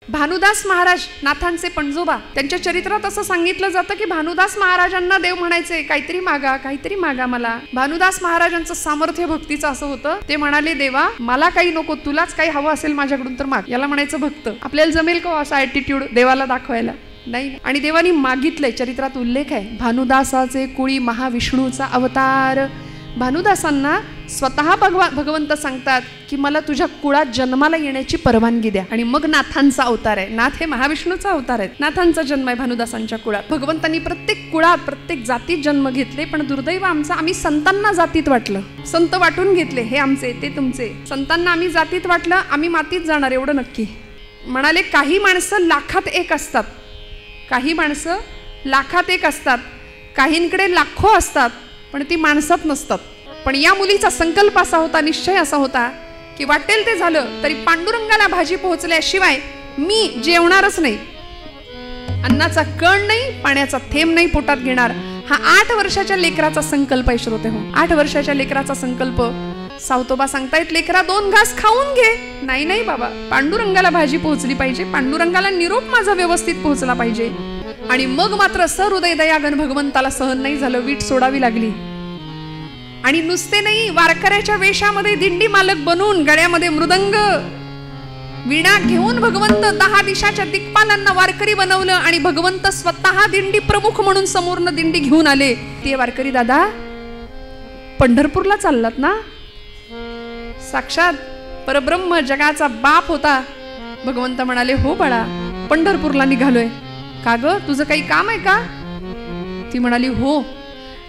भानुदास महाराज नाथांचे पणजोबा, त्यांच्या चरित्रात असं सांगितलं जातं की भानुदास महाराजांना देव म्हणायचे काहीतरी मागा, काहीतरी मागा मला. भानुदास महाराजांचं सामर्थ्य भक्तीचं असं होतं, ते म्हणाले देवा मला काही नको, तुलाच काही हवं असेल माझ्याकडून तर माग. याला म्हणायचं भक्त. आपल्याला जमेल का असा ॲटिट्यूड देवाला दाखवायला? नाही. आणि देवानी मागितलंय, चरित्रात उल्लेख आहे, भानुदासाचे कुळी महाविष्णूचा अवतार. भानुदासांना स्वतः भगवंत सांगतात की मला तुझ्या कुळात जन्माला येण्याची परवानगी द्या. आणि मग नाथांचा अवतार आहे. नाथ हे महाविष्णूचा अवतार आहे. नाथांचा जन्म आहे भानुदासांच्या कुळात. भगवंतांनी प्रत्येक कुळात प्रत्येक जातीत जन्म घेतले, पण दुर्दैव आमचं, आम्ही संतांना जातीत वाटलं. संत वाटून घेतले, हे आमचे ते तुमचे. संतांना आम्ही जातीत वाटलं, आम्ही मातीत जाणार एवढं नक्की. म्हणाले काही माणसं लाखात एक असतात, काही माणसं लाखात एक असतात, काहींकडे लाखो असतात पण ती माणसात नसतात. पण या मुलीचा संकल्प असा होता, निश्चय असा होता की वाटेल ते झालं तरी पांडुरंगाला भाजी पोहोचल्याशिवाय मी जेवणारच नाही. अन्नाचा कण नाही, पाण्याचा थेंब नाही पोटात घेणार. हा 8 वर्षाच्या लेकराचा संकल्प आहे श्रोते हो. 8 वर्षाच्या लेकराचा संकल्प. सावतोबा सांगतायत लेकरा 2 घास खाऊन घे. नाही नाही बाबा, पांडुरंगाला भाजी पोहोचली पाहिजे, पांडुरंगाला निरोप माझा व्यवस्थित पोहोचला पाहिजे. आणि मग मात्र सहृदय दयागण भगवंताला सहन नाही झालं, वीट सोडावी लागली. आणि नुसते नाही, वारकऱ्याच्या वेशामध्ये दिंडी मालक बनून गळ्यामध्ये मृदंग वीणा घेऊन भगवंत 10 दिशाच्या दिक्पालांना वारकरी बनवलं. आणि भगवंत स्वतः दिंडी प्रमुख म्हणून समोरनं दिंडी घेऊन आले. ते वारकरी दादा पंढरपूरला चाललात ना? साक्षात परब्रह्म जगाचा बाप होता. भगवंत म्हणाले हो बाळा, पंढरपूरला निघालोय. का ग, तुझं काही काम आहे का? ती म्हणाली हो.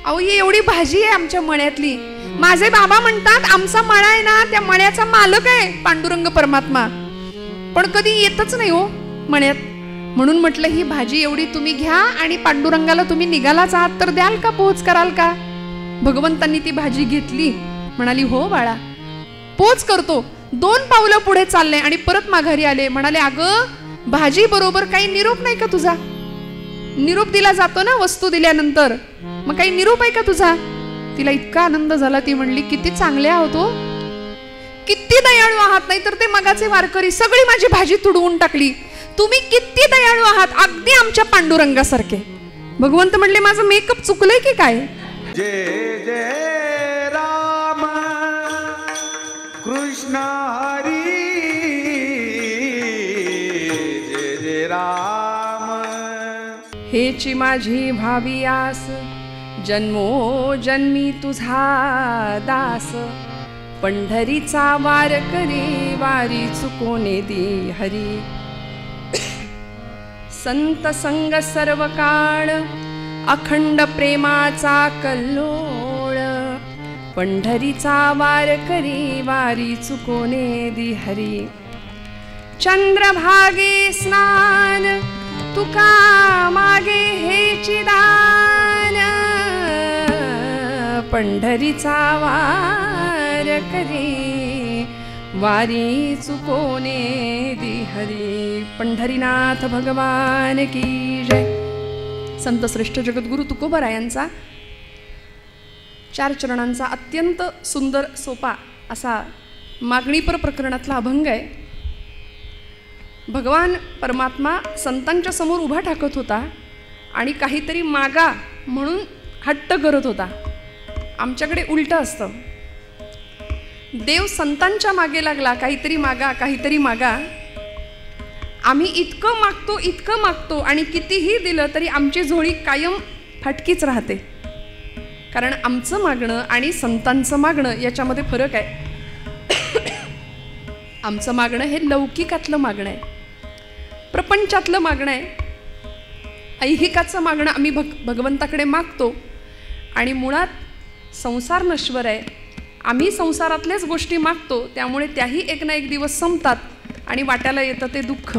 अहो ही एवढी भाजी आहे आमच्या मळ्यातली. माझे बाबा म्हणतात आमचा मळा आहे ना, त्या मळ्याचा मालक आहे पांडुरंग परमात्मा, पण कधी येतच नाही हो मळ्यात. म्हणून म्हटलं ही भाजी एवढी तुम्ही घ्या आणि पांडुरंगाला तुम्ही निघालाच आहात तर द्याल का, पोच कराल का? भगवंतांनी ती भाजी घेतली. म्हणाली हो बाळा पोच करतो. 2 पावलं पुढे चालले आणि परत माघारी आले. म्हणाले अगं भाजी बरोबर काही निरोप नाही का तुझा? निरोप दिला जातो ना वस्तू दिल्यानंतर, मग काही निरोप आहे का तुझा? तिला इतका आनंद झाला, ती म्हणली किती चांगले आहोत हो, किती दयाळू आहात. नाही तर ते मगाचे वारकरी सगळी माझी भाजी तुडवून टाकली. तुम्ही किती दयाळू आहात, अगदी आमच्या पांडुरंगासारखे. भगवंत म्हणले माझं मेकअप चुकलंय की काय? जय जय राम कृष्ण हरी, जय जय राम. हेची माझी भावी आस, जन्मो जन्मी तुझा दास. पंढरीचा वारकरी, वारी चुकोने दी हरी. संत संग सर्व काळ, अखंड प्रेमाचा कल्लोळ. पंढरीचा वारकरी, वारी चुकोने दी हरी. चंद्रभागे स्नान, तुका मागे हेची दान. पंढरीचा वारकरी, वारी चुकोने दी हरी. पंढरीनाथ भगवान की जय. संत श्रेष्ठ जगद्गुरु तुकोबरायांचा 4 चरणांचा अत्यंत सुंदर सोपा असा मागणीपर प्रकरणातला अभंग आहे. भगवान परमात्मा संतांच्या समोर उभा ठाकत होता आणि काहीतरी मागा म्हणून हट्ट करत होता. आमच्याकडे उलटं असतं, देव संतांच्या मागे लागला, काहीतरी मागा काहीतरी मागा. आम्ही इतकं मागतो आणि कितीही दिलं तरी आमची झोळी कायम फाटकीच राहते. कारण आमचं मागणं आणि संतांचं मागणं याच्यामध्ये फरक आहे. आमचं मागणं हे लौकिकातलं मागणं आहे, प्रपंचातलं मागणं आहे, ऐहिकाचं मागणं आम्ही भगवंताकडे मागतो. आणि मुळात संसार नश्वर आहे, आम्ही संसारातल्याच गोष्टी मागतो, त्यामुळे त्याही एक ना एक दिवस संपतात आणि वाट्याला येतं ते दुःख.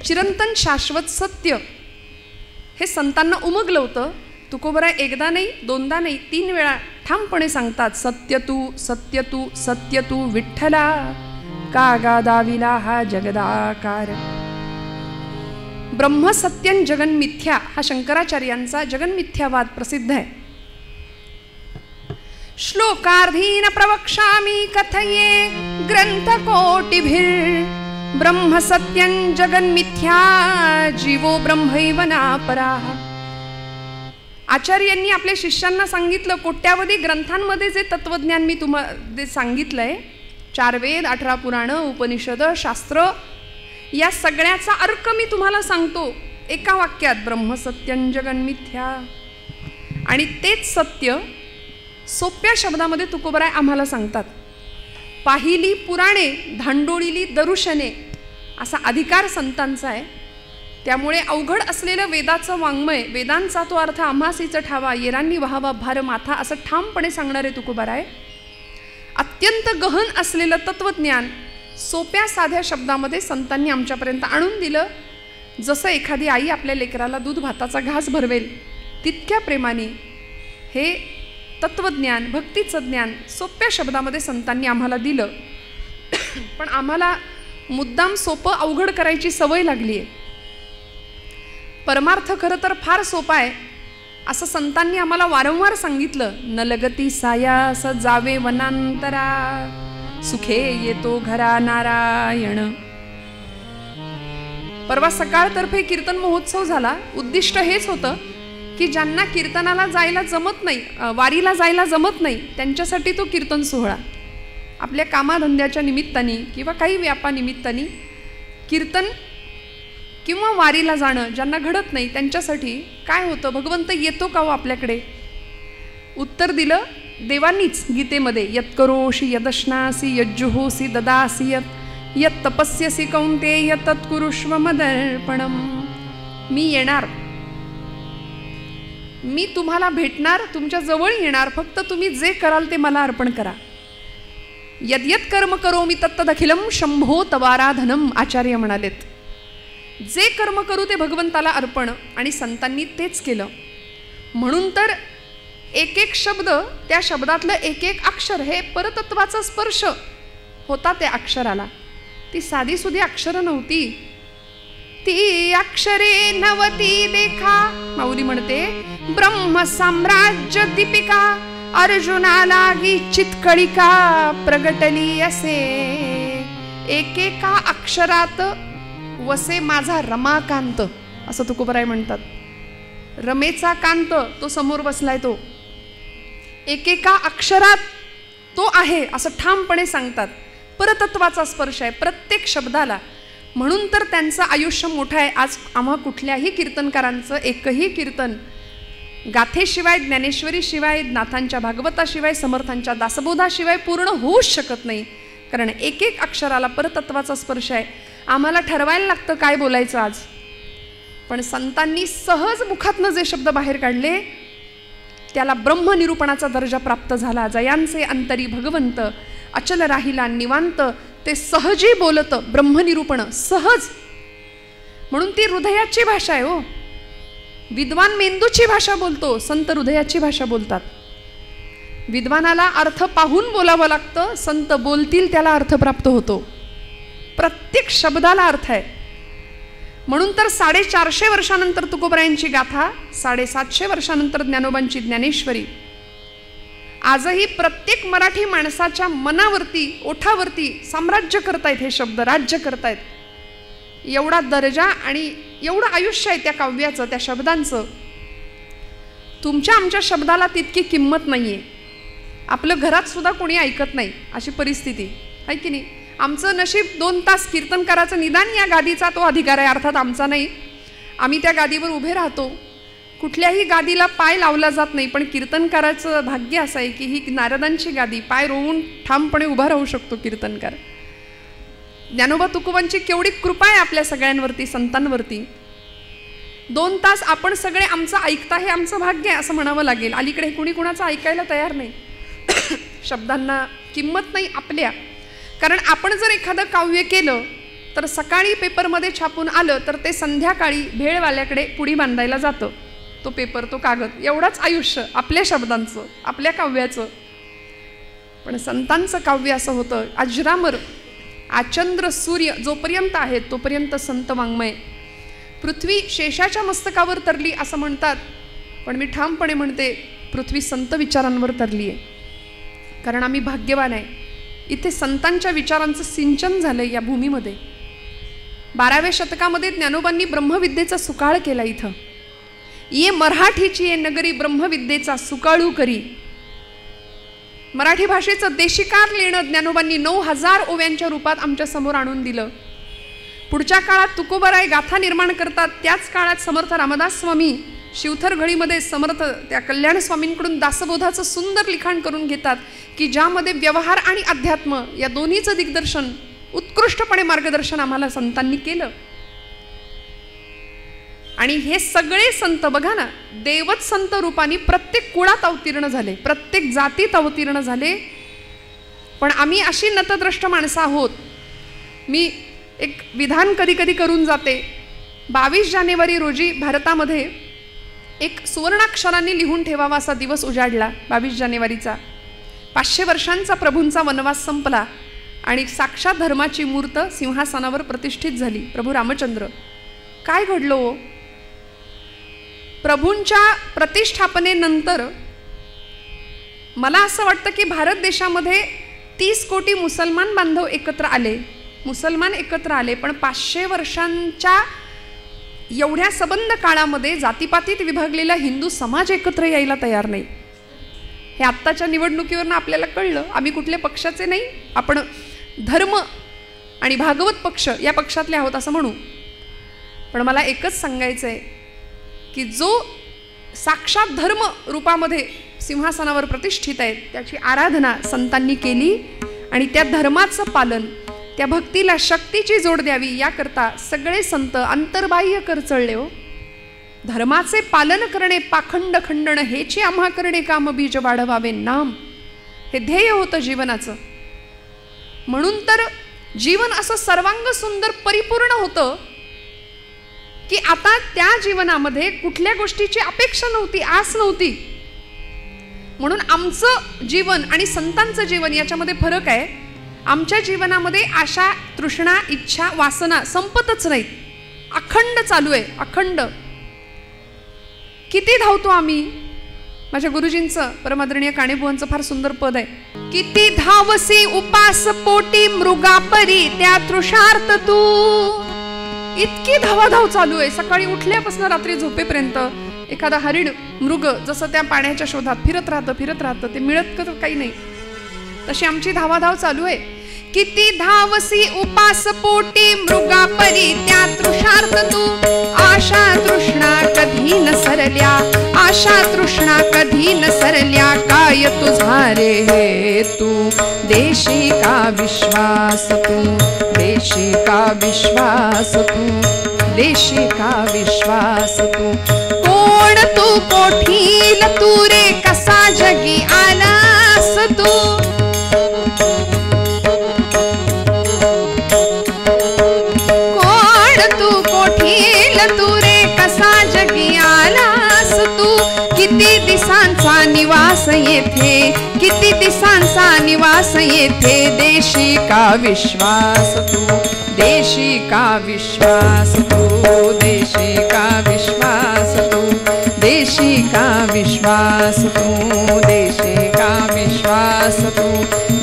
चिरंतन शाश्वत सत्य हे संतांना उमगलं होतं. तुकोबरा एकदा नाही, दोनदा नाही, 3 वेळा ठामपणे सांगतात, सत्य तू सत्य तू सत्य तू विठ्ठला, का गादाविला हा जगदाकार. ब्रह्म सत्यं जगन मिथ्या हा शंकराचार्यांचा जगन्मिथ्यावाद प्रसिद्ध आहे. श्लोकार्धीन प्रवक्ष्यामि कथये ग्रंथकोटिभिर् ब्रह्म सत्यं जगन्मिथ्या जीवो ब्रह्मैव नापराः. आचार्यांनी आपल्या शिष्यांना सांगितलं, कोट्यावधी ग्रंथांमध्ये जे तत्वज्ञान मी तुम्हाला सांगितलंय, 4 वेद, 18 पुराणं, उपनिषद, शास्त्र, या सगळ्याचा अर्क मी तुम्हाला सांगतो एका वाक्यात, ब्रह्म सत्यं जगन्मिथ्या. आणि तेच सत्य सोप्या शब्दामध्ये तुकोबराय आम्हाला सांगतात. पाहिली पुराणे, धांडोळीली दरुशने, असा अधिकार संतांचा आहे. त्यामुळे अवघड असलेलं वेदाचं वाङ्मय, वेदांचा तो अर्थ आम्हासीच ठावा, येरांनी व्हावा भार माथा, असं ठामपणे सांगणारे तुकोबराय. अत्यंत गहन असलेलं तत्वज्ञान सोप्या साध्या शब्दामध्ये संतांनी आमच्यापर्यंत आणून दिलं. जसं एखादी आई आपल्या लेकराला दूध भाताचा घास भरवेल, तितक्या प्रेमाने हे तत्वज्ञान, भक्तीचं ज्ञान सोप्या शब्दामध्ये संतांनी आम्हाला दिलं. पण आम्हाला मुद्दाम सोपं अवघड करायची सवय लागली आहे. परमार्थ खरं तर फार सोपा आहे असं संतांनी आम्हाला वारंवार सांगितलं. न लगती सायास जावे वनांतरा, सुखे येतो घरा नारायण. परवा सकाळतर्फे कीर्तन महोत्सव झाला. उद्दिष्ट हेच होतं की ज्यांना कीर्तनाला जायला जमत नाही, वारीला जायला जमत नाही, त्यांच्यासाठी तो कीर्तन सोहळा. आपल्या कामाधंद्याच्या निमित्ताने किंवा काही व्यापानिमित्ताने कीर्तन किंवा वारीला जाणं ज्यांना घडत नाही, त्यांच्यासाठी काय होतं, भगवंत येतो का हो आपल्याकडे? उत्तर दिलं देवांनीच गीतेमध्ये. यत्करोषि यदश्नासी यज्जुहोसी ददासी यत् तपस्यसी कौंतेय तत्कुरुष्व मदर्पणम. मी येणार, मी तुम्हाला भेटणार, तुमच्या जवळ येणार, फक्त तुम्ही जे कराल ते मला अर्पण करा. यद्यत कर्म करोमि तत्तदखिलम शंभो तवाराधनम. आचार्य म्हणालेत, जे कर्म करू ते भगवंताला अर्पण. आणि संतांनी तेच केलं. म्हणून तर एक एक शब्द, त्या शब्दातलं एक एक अक्षर हे परतत्वाचा स्पर्श होता त्या अक्षराला. ती साधी सुधी अक्षरं नव्हती, ती अक्षरे नवती देखा. माऊली म्हणते, ब्रह्म साम्राज्य दीपिका अर्जुनालागी चितकळिका प्रगटली असे. एकेका अक्षरात वसे माझा रमाकांत, असं तुकोबराय म्हणतात. रमेचा कांत तो समोर बसलाय, तो एकेका अक्षरात तो आहे असं ठामपणे सांगतात. परतत्वाचा स्पर्श आहे प्रत्येक शब्दाला. म्हणून तर त्यांचं आयुष्य मोठं आहे. आज आम्हा कुठल्याही कीर्तनकारांचं एकही कीर्तन गाथेशिवाय, ज्ञानेश्वरीशिवाय, नाथांच्या भागवताशिवाय, समर्थांच्या दासबोधाशिवाय पूर्ण होऊच शकत नाही. कारण एक एक अक्षराला परतत्वाचा स्पर्श आहे. आम्हाला ठरवायला लागतं काय बोलायचं आज. पण संतांनी सहज मुखातनं जे शब्द बाहेर काढले त्याला ब्रह्मनिरूपणाचा दर्जा प्राप्त झाला. जयांचे अंतरी भगवंत अचल राहिला निवांत. ते सहजी बोलत ब्रह्मनिरूपण सहज. म्हणून ती हृदयाची भाषा आहे हो. विद्वान मेंदूची भाषा बोलतो, संत हृदयाची भाषा बोलतात. विद्वानाला अर्थ पाहून बोलावं लागतं, संत बोलतील त्याला अर्थ प्राप्त होतो. प्रत्येक शब्दाला अर्थ आहे. म्हणून तर 450 वर्षानंतर तुकोबरायांची गाथा, 750 वर्षानंतर ज्ञानोबांची ज्ञानेश्वरी आजही प्रत्येक मराठी माणसाच्या मनावरती, ओठावरती साम्राज्य करतायत. हे शब्द राज्य करतायत. एवढा दर्जा आणि एवढं आयुष्य आहे त्या काव्याचं, त्या शब्दांचं. तुमच्या आमच्या शब्दाला तितकी किंमत नाही आहे. आपलं घरात सुद्धा कोणी ऐकत नाही अशी परिस्थिती आहे की नाही. आमचं नशीब 2 तास कीर्तन करायचं, निदान या गादीचा तो अधिकार आहे. अर्थात आमचा नाही, आम्ही त्या गादीवर उभे राहतो. कुठल्याही गादीला पाय लावला जात नाही. पण कीर्तनकाराचं भाग्य असं आहे की ही नारदांची गादी, पाय रोवून ठामपणे उभा राहू शकतो कीर्तनकार. ज्ञानोबा तुकोबांची केवढी कृपा आहे आपल्या सगळ्यांवरती, संतांवरती. 2 तास आपण सगळे आमचं ऐकता, हे आमचं भाग्य आहे असं म्हणावं लागेल. अलीकडे कुणी कुणाचं ऐकायला तयार नाही. शब्दांना किंमत नाही आपल्या. कारण आपण जर एखादं काव्य केलं तर सकाळी पेपरमध्ये छापून आलं तर ते संध्याकाळी भेळवाल्याकडे पुडी बांधायला जातं. तो पेपर, तो कागद, एवढाच आयुष्य आपल्या शब्दांचं, आपल्या काव्याचं. पण संतांचं काव्य असं होतं अजरामर. आचंद्र सूर्य जोपर्यंत आहेत तोपर्यंत संत वाङ्मय. पृथ्वी शेषाच्या मस्तकावर तरली असं म्हणतात, पण मी ठामपणे म्हणते पृथ्वी संत विचारांवर तरली आहे. कारण आम्ही भाग्यवान आहे. इथे संतांच्या विचारांचं सिंचन झालं या भूमीमध्ये. 12व्या शतकामध्ये ज्ञानोबांनी ब्रह्मविद्येचा सुकाळ केला. इथं ये मराठीची ये नगरी ब्रह्मविद्येचा सुकाळू करी. मराठी भाषेचं देशिकार लिहिणं ज्ञानोबांनी 9000 ओव्यांच्या रूपात आमच्या समोर आणून दिलं. पुढच्या काळात तुकोबराय गाथा निर्माण करतात. त्याच काळात समर्थ रामदास स्वामी शिवथर घळीमध्ये समर्थ त्या कल्याण स्वामींकडून दासबोधाचं सुंदर लिखाण करून घेतात की ज्यामध्ये व्यवहार आणि अध्यात्म या दोन्हीचं दिग्दर्शन, उत्कृष्टपणे मार्गदर्शन आम्हाला संतांनी केलं. आणि हे सगळे संत बघा ना, देवच संत रूपाने प्रत्येक कुळात अवतीर्ण झाले, प्रत्येक जातीत अवतीर्ण झाले. पण आम्ही अशी नतद्रष्ट माणसं आहोत. मी एक विधान कधी कधी करून जाते. 22 जानेवारी रोजी भारतामध्ये एक सुवर्णाक्षरांनी लिहून ठेवावा असा दिवस उजाडला. 22 जानेवारीचा 500 वर्षांचा प्रभूंचा वनवास संपला आणि साक्षात धर्माची मूर्त सिंहासनावर प्रतिष्ठित झाली, प्रभू रामचंद्र. काय घडलं हो? प्रभूंच्या प्रतिष्ठापनेनंतर मला असं वाटतं की भारत देशामध्ये 30 कोटी मुसलमान बांधव एकत्र आले, मुसलमान एकत्र आले. पण 500 वर्षांच्या एवढ्या सबंध काळामध्ये जातीपातीत विभागलेला हिंदू समाज एकत्र यायला तयार नाही. हे आत्ताच्या निवडणुकीवरनं आपल्याला कळलं. आम्ही कुठल्या पक्षाचे नाही, आपण धर्म आणि भागवत पक्ष या पक्षातले आहोत असं म्हणू. पण मला एकच सांगायचं आहे की जो साक्षात धर्म रूपामध्ये सिंहासनावर प्रतिष्ठित आहे त्याची आराधना संतांनी केली आणि त्या धर्माचं पालन, त्या भक्तीला शक्तीची जोड द्यावी याकरता सगळे संत अंतर्बाह्य कर चळले हो. धर्माचे पालन करणे, पाखंड खंडण हेची आम्हा करणे, काम बीज वाढवावे नाम, हे ध्येय होतं जीवनाचं. म्हणून तर जीवन असं सर्वांग सुंदर परिपूर्ण होतं की आता त्या जीवनामध्ये कुठल्या गोष्टीची अपेक्षा नव्हती, आस नव्हती. म्हणून आमचं जीवन आणि संतांचं जीवन याच्यामध्ये फरक आहे. आमच्या जीवनामध्ये आशा, तृष्णा, इच्छा, वासना संपतच नाहीत, अखंड चालू आहे, अखंड. किती धावतो आम्ही. माझ्या गुरुजींचं, परमादरणीय काणेबुवांचं फार सुंदर पद आहे. किती धावसी उपास पोटी मृगापरी त्या तृषार्थ तू. इतकी धावाधाव चालू आहे. सकाळी उठल्यापासून रात्री झोपेपर्यंत एखादा हरिण, मृग जसं त्या पाण्याच्या शोधात फिरत राहतं, ते मिळत काही नाही, तशी आमची धावाधाव चालू आहे. किती धावसी उपास पोटी मृगापरी त्या तृषार्थ तू. आशा तृष्णा कधी न सरल्या, आशा तृष्णा कधी न सरल्या, काय तुझा रे तू देशी का विश्वास तू, देशी का विश्वास तू, देशी का विश्वास तू. कोण तू कोठील तू रे कसा जगी आलास तू. तू रे कसा जगी आलास तू. किती दिसांचा निवास येथे, किती दिसांचा निवास येथे, देशी का विश्वास तू, देशी का विश्वास तू, देशी का विश्वास तू, देशी का विश्वास तू, देशी का विश्वास तू,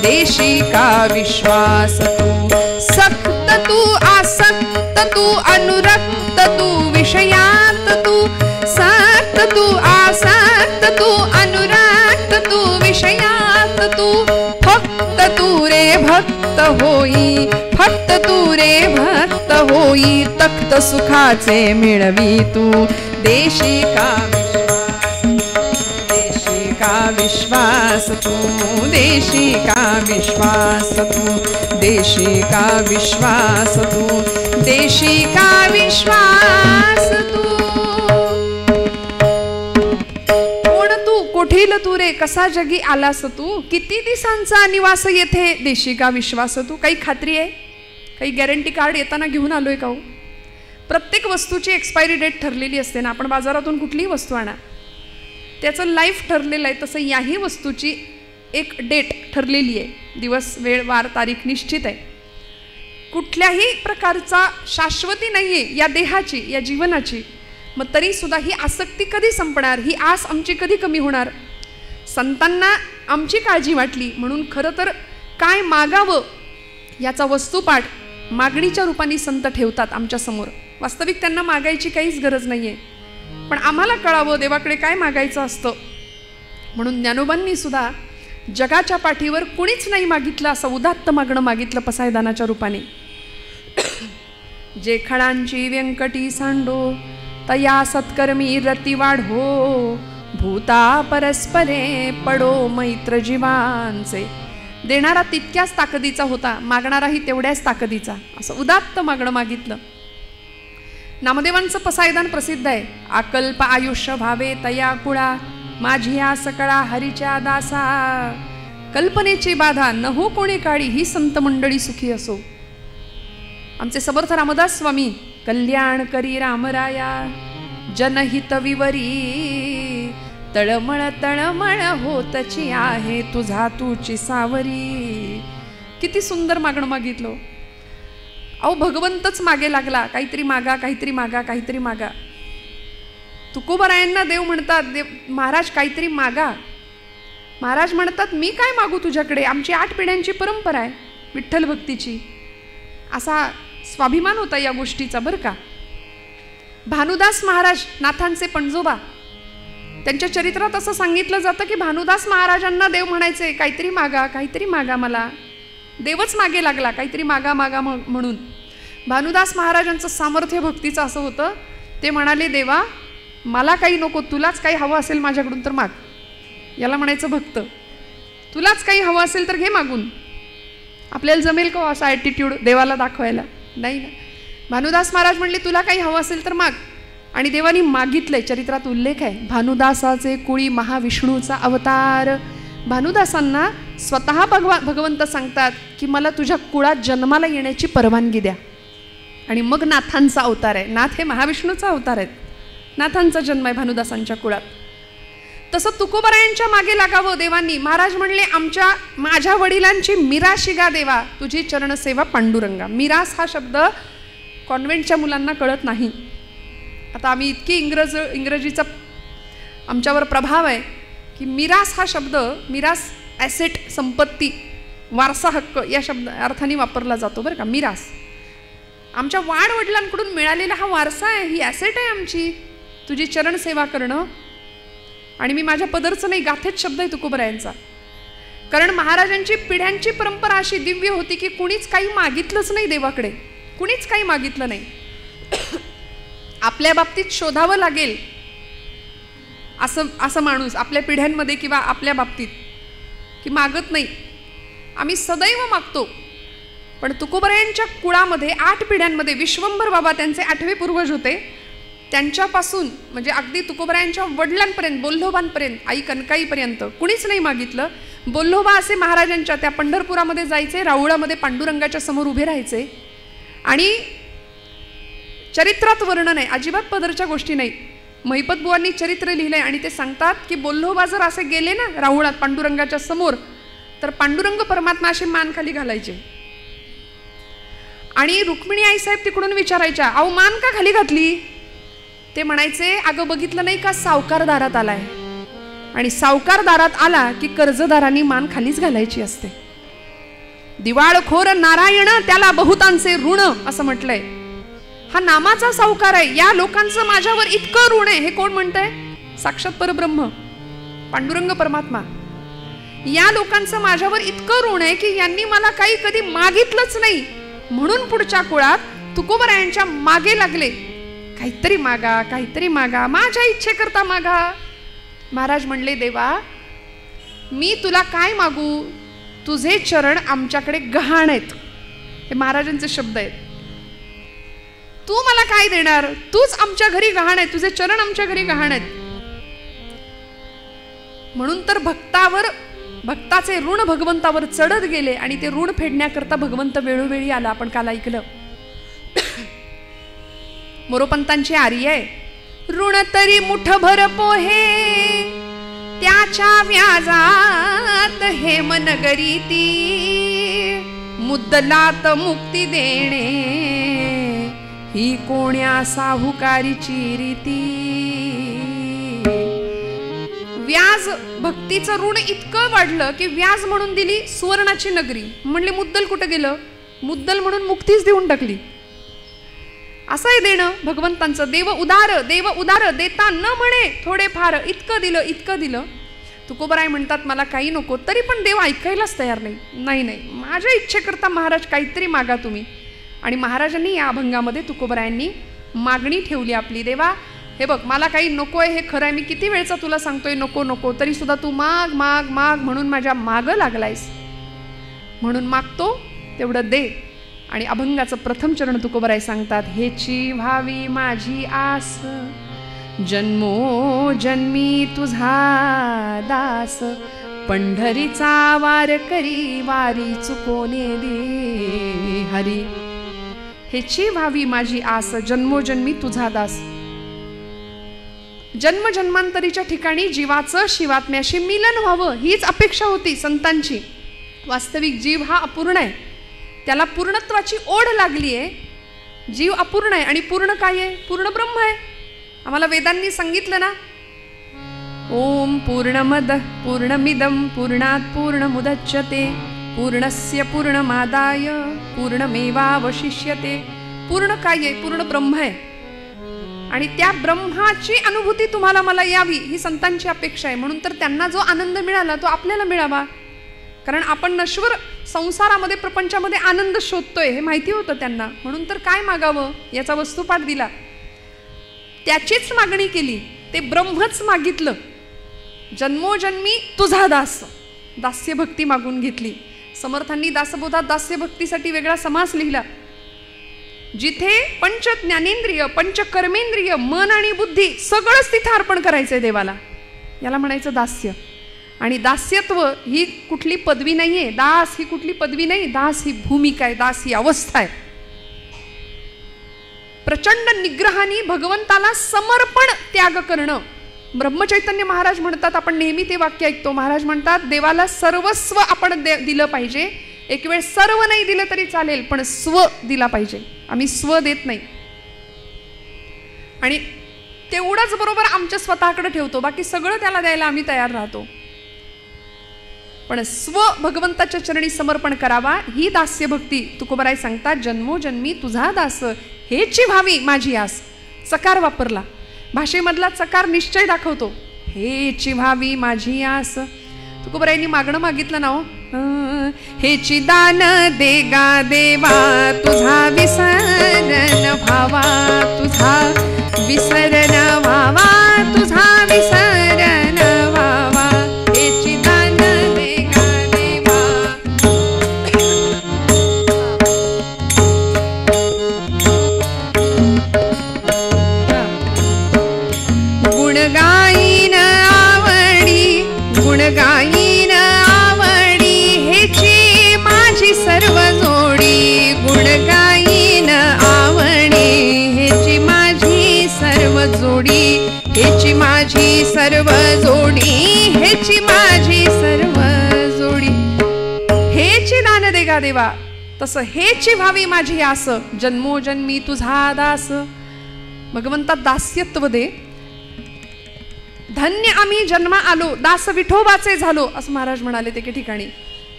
देशी का विश्वास तू. सक्त तू आसक्त तू अनुरक्त तू विषयात तू. सक्त तू आसक्त तू अनुरक्त तू विषयात तू. फक्त तू रे भक्त होई, फक्त तू रे भक्त होई, तख्त सुखाचे मिळवी तू. देशी का विश्वास तू, देशी का विश्वास तू, देशी का विश्वास तू, देशी का विश्वास तू. कोण तू कोठील तू रे कसा जगी आलास तू. किती दिवसांचा निवास येथे, देशी का विश्वास तू. काही खात्री आहे? काही गॅरंटी कार्ड येताना घेऊन आलोय का हो? प्रत्येक वस्तूची एक्सपायरी डेट ठरलेली असते ना. आपण बाजारातून कुठलीही वस्तू आणा, त्याचं लाईफ ठरलेलं आहे. तसं याही वस्तूची एक डेट ठरलेली आहे, दिवस, वेळ, वार, तारीख निश्चित आहे. कुठल्याही प्रकारचा शाश्वती नाही आहे या देहाची, या जीवनाची. मग तरीसुद्धा ही आसक्ती कधी संपणार, ही आस आमची कधी कमी होणार. संतांना आमची काळजी वाटली म्हणून खरं तर काय मागावं याचा वस्तुपाठ मागणीच्या रूपाने संत ठेवतात आमच्या समोर. वास्तविक त्यांना मागायची काहीच गरज नाहीये, पण आम्हाला कळावं देवाकडे काय मागायचं असतं. म्हणून ज्ञानोबांनी सुद्धा जगाच्या पाठीवर कुणीच नाही मागितलं असं उदात्त मागणं मागितलं पसायदानाच्या रूपाने. जे खळांची व्यंकटी सांडो तया सत्कर्मी रती वाढो, भूता परस्परे पडो मैत्र जीवांचे. देणारा तितक्याच ताकदीचा होता, मागणाराही तेवढ्याच ताकदीचा, असं उदात्त मागणं मागितलं. नामदेवांचं पसायदान प्रसिद्ध आहे. आकल्प आयुष्य भावे तया कुळा, माझी या सकळा हरीच्या दासा. कल्पनेची बाधा न हो कोणी काळी, ही संत मंडळी सुखी असो. आमचे समर्थ रामदास स्वामी कल्याण करी रामराया, जनहित विवरी तळमळ तळमळ होतची आहे तुझा तुची सावरी. किती सुंदर मागणं मागितलं. अहो भगवंतच मागे लागला, काहीतरी मागा काहीतरी मागा काहीतरी मागा. तुकोबारायांना देव म्हणतात, देव महाराज काहीतरी मागा. महाराज म्हणतात मी काय मागू तुझ्याकडे, आमची 8 पिढ्यांची परंपरा आहे विठ्ठल भक्तीची. असा स्वाभिमान होता या गोष्टीचा बरं का. भानुदास महाराज नाथांचे पणजोबा, त्यांच्या चरित्रात असं सांगितलं जातं की भानुदास महाराजांना देव म्हणायचे काहीतरी मागा काहीतरी मागा मला. देवच मागे लागला काहीतरी मागा मागा म्हणून. भानुदास महाराजांचं सामर्थ्य भक्तीचं असं होतं, ते म्हणाले देवा मला काही नको, तुलाच काही हवं असेल माझ्याकडून तर माग. याला म्हणायचं भक्त. तुलाच काही हवं असेल तर घे मागून. आपल्याला जमेल का असा ॲटिट्यूड देवाला दाखवायला? नाही ना. भानुदास महाराज म्हणले तुला काही हवं असेल तर माग, आणि देवानी मागितलंय. चरित्रात उल्लेख आहे, भानुदासाचे कुळी महाविष्णूचा अवतार. भानुदासांना स्वतः भगवंत सांगतात की मला तुझ्या कुळात जन्माला येण्याची परवानगी द्या. आणि मग नाथांचा अवतार आहे. नाथ हे महाविष्णूचा अवतार आहेत. नाथांचा जन्म आहे भानुदासांच्या कुळात. तसं तुकोबारायांच्या मागे लागावं देवांनी. महाराज म्हणले माझ्या वडिलांची मिराशी गा देवा, तुझी चरणसेवा पांडुरंगा. मिरास हा शब्द कॉन्व्हेंटच्या मुलांना कळत नाही. आता आम्ही इतकी इंग्रजीचा आमच्यावर प्रभाव आहे की मिरास हा शब्द, मिरास ॲसेट संपत्ती वारसा हक्क या शब्द अर्थाने वापरला जातो बरं का. मिरास आमच्या वाडवडिलांकडून मिळालेला हा वारसा आहे, ही ॲसेट आहे आमची, तुझी चरण सेवा करणं. आणि मी माझ्या पदरचं नाही, गाथेत शब्द आहे तुकोबारायांचा. कारण महाराजांची पिढ्यांची परंपरा अशी दिव्य होती की कुणीच काही मागितलंच नाही देवाकडे, कुणीच काही मागितलं नाही. आपल्या बाबतीत शोधावं लागेल असं माणूस आपल्या पिढ्यांमध्ये किंवा आपल्या बाबतीत की मागत नाही. आम्ही सदैव मागतो. पण तुकोबारायांच्या कुळामध्ये 8 पिढ्यांमध्ये विश्वंभर बाबा त्यांचे 8वे पूर्वज होते. त्यांच्यापासून म्हणजे अगदी तुकोबारायांच्या वडिलांपर्यंत, बोल्लोबांपर्यंत, आई कनकाईपर्यंत कुणीच नाही मागितलं. बोल्लोबा असे महाराजांच्या त्या पंढरपुरामध्ये जायचे, राऊळामध्ये पांडुरंगाच्या समोर उभे राहायचे. आणि चरित्रात वर्णन आहे, अजिबात पदरच्या गोष्टी नाही. महिपत बुवांनी चरित्र लिहिलंय आणि ते सांगतात की बोल्लोबा जर असे गेले ना राऊळात पांडुरंगाच्या समोर, तर पांडुरंग परमात्मा अशी मान खाली घालायचे. आणि रुक्मिणी आईसाहेब तिकडून विचारायच्या, अहो मान का खाली घातली? ते म्हणायचे, अगं बघितलं नाही का सावकार दारात आलाय, आणि सावकार दारात आला की कर्जदारांनी मान खालीच घालायची असते. दिवाळखोर नारायण त्याला बहुतांचे ऋण असं म्हटलंय. हा नामाचा सावकार आहे. या लोकांचं माझ्यावर इतकं ऋण आहे. हे कोण म्हणतंय? साक्षात परब्रह्म पांडुरंग परमात्मा. या लोकांचं माझ्यावर इतकं ऋण आहे की यांनी मला काही कधी मागितलंच नाही. म्हणून पुढच्या कुळात तुकोबारायांच्या मागे लागले, काहीतरी मागा काहीतरी मागा, माझ्या इच्छेकरता मागा. महाराज म्हणले देवा मी तुला काय मागू, तुझे चरण आमच्याकडे गहाण आहेत. हे महाराजांचे शब्द आहेत. तू मला काय देणार, तूच आमच्या घरी गहाण आहे, तुझे चरण आमच्या घरी गहाण आहेत. म्हणून तर भक्ताचे ऋण भगवंतावर चढत गेले आणि ते ऋण फेडण्याकरता भगवंत वेळोवेळी आला. आपण काल ऐकलं मोरोपंतांची आर्य आहे, ऋण तरी मुठभर पोहे त्याच्या व्याजात हे मनगरीती, मुद्दलात मुक्ती देणे ही कोण्या साहुकारीची रीती. व्याज भक्तीचं ऋण इतकं वाढलं की व्याज म्हणून दिली सुवर्णाची नगरी. म्हणले मुद्दल कुठं गेलं? मुद्दल म्हणून मुक्तीच देऊन टाकली. असं आहे देणं भगवंतांचं. देव उदार देता न म्हणे थोडेफार, इतकं दिलं. तुकोबराय म्हणतात मला काही नको, तरी पण देव ऐकायलाच तयार नाही. नाही, माझ्या इच्छेकरता महाराज काहीतरी मागा तुम्ही. आणि महाराजांनी या अभंगामध्ये तुकोबरायांनी मागणी ठेवली आपली. देवा हे बघ, मला काही नको आहे हे खरं आहे, मी किती वेळचा तुला सांगतोय नको, तरी सुद्धा तू माग माग माग म्हणून माझ्या मागं लागलायस, म्हणून मागतो तेवढं दे. आणि अभंगाचं प्रथम चरण तुकोबराय सांगतात, हेची व्हावी माझी आस, जन्मो जन्मी तुझा दास, पंढरीचा वार करी वारी चुकोने दे हरी. हेची व्हावी माझी आस, जन्मोजन्मी तुझा दास. जन्मजन्मांतरीच्या ठिकाणी जीवाचं शिवात्म्याशी मिलन व्हावं हीच अपेक्षा होती संतांची. वास्तविक जीव हा अपूर्ण आहे, त्याला पूर्णत्वाची ओढ लागली आहे. जीव अपूर्ण आहे आणि पूर्ण काय आहे? पूर्ण ब्रह्म आहे. आम्हाला वेदांनी सांगितलं ना, ओम पूर्णमद पूर्णमिदं पूर्णात पूर्णमुदच्यते पूर्णस्य पूर्णमादाय पूर्णमेवावशिष्यते. पूर्ण काय आहे? पूर्ण ब्रह्म आहे. आणि त्या ब्रह्माची अनुभूती तुम्हाला मला यावी ही संतांची अपेक्षा आहे. म्हणून तर त्यांना जो आनंद मिळाला तो आपल्याला मिळावा. कारण आपण नश्वर संसारामध्ये प्रपंचामध्ये आनंद शोधतोय हे माहिती होतं त्यांना. म्हणून तर काय मागावं याचा वस्तुपाठ दिला, त्याचीच मागणी केली, ते ब्रह्मच मागितलं. जन्मोजन्मी तुझा दास, दास्य भक्ती मागून घेतली. समर्थांनी दासबोधात दास्य भक्तीसाठी वेगळा समास लिहिला. जिथे पंच ज्ञानेंद्रिय पंच कर्मेंद्रिय मन आणि बुद्धी सगळंच तिथं अर्पण करायचंय देवाला, याला म्हणायचं दास्य. आणि दास्यत्व ही कुठली पदवी नाहीये, दास ही कुठली पदवी नाही, दास ही भूमिका आहे, दास ही अवस्था आहे. प्रचंड निग्रहाने भगवंताला समर्पण त्याग करणं. ब्रह्मचैतन्य महाराज म्हणतात, आपण नेहमी ते वाक्य ऐकतो, महाराज म्हणतात देवाला सर्वस्व आपण दिलं पाहिजे. एक वेळ सर्व नाही दिलं तरी चालेल, पण स्व दिला पाहिजे. आम्ही स्व देत नाही आणि तेवढंच बरोबर आमच्या स्वतःकडे ठेवतो, बाकी सगळं त्याला द्यायला आम्ही तयार राहतो. पण स्व भगवंताच्या चरणी समर्पण करावा ही दास्य भक्ती. तुकोबराय सांगतात, जन्मोजन्मी तुझा दास हेची व्हावी माझी आस. चकार वापरला, भाषेमधला चकार निश्चय दाखवतो. हेची व्हावी माझी आस. तुकोबरायांनी मागणं मागितलं ना, हेची दान देगा देवा तुझा विसरण व्हावा, तुझा विसरण व्हावा, तुझा विसरण व्हावा. हेची दान देगा देवा. गुणगायीन आवडी, गुणगायीन आवडी, हेची माझी सर्व जोडी. गुणगायीन आवडी, हेची माझी सर्व जोडी, हेची माझी सर्व जोडी, हेची माझी सर्व जोडी. हेची दान देगा देवा, तसं हेची व्हावी माझी आस, जन्मोजन्मी तुझा दास. भगवंता दास्यत्व दे. धन्य आम्ही जन्मा आलो, दास विठोबाचे झालो, असं महाराज म्हणाले ते ठिकाणी.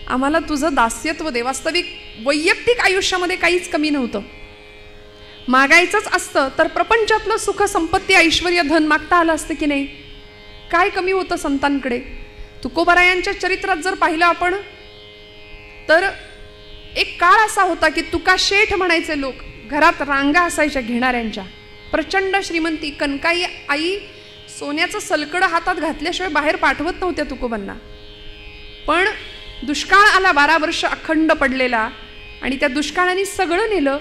आम्हाला तुझं दास्यत्व दे. वास्तविक वैयक्तिक आयुष्यामध्ये काहीच कमी नव्हतं. मागायचंच असतं तर प्रपंचातलं सुख संपत्ती ऐश्वर्य धन मागता आलं असतं की नाही? काय कमी होतं संतांकडे? तुकोबरायांच्या चरित्रात जर पाहिलं आपण तर एक काळ असा होता की तुका शेठ म्हणायचे लोक, घरात रांगा असायच्या घेणाऱ्यांच्या. प्रचंड श्रीमंती. कनकाई आई सोन्याचं सलकडं हातात घातल्याशिवाय बाहेर पाठवत नव्हत्या तुकोबांना. पण दुष्काळ आला, 12 वर्ष अखंड पडलेला, आणि त्या दुष्काळाने सगळं नेलं.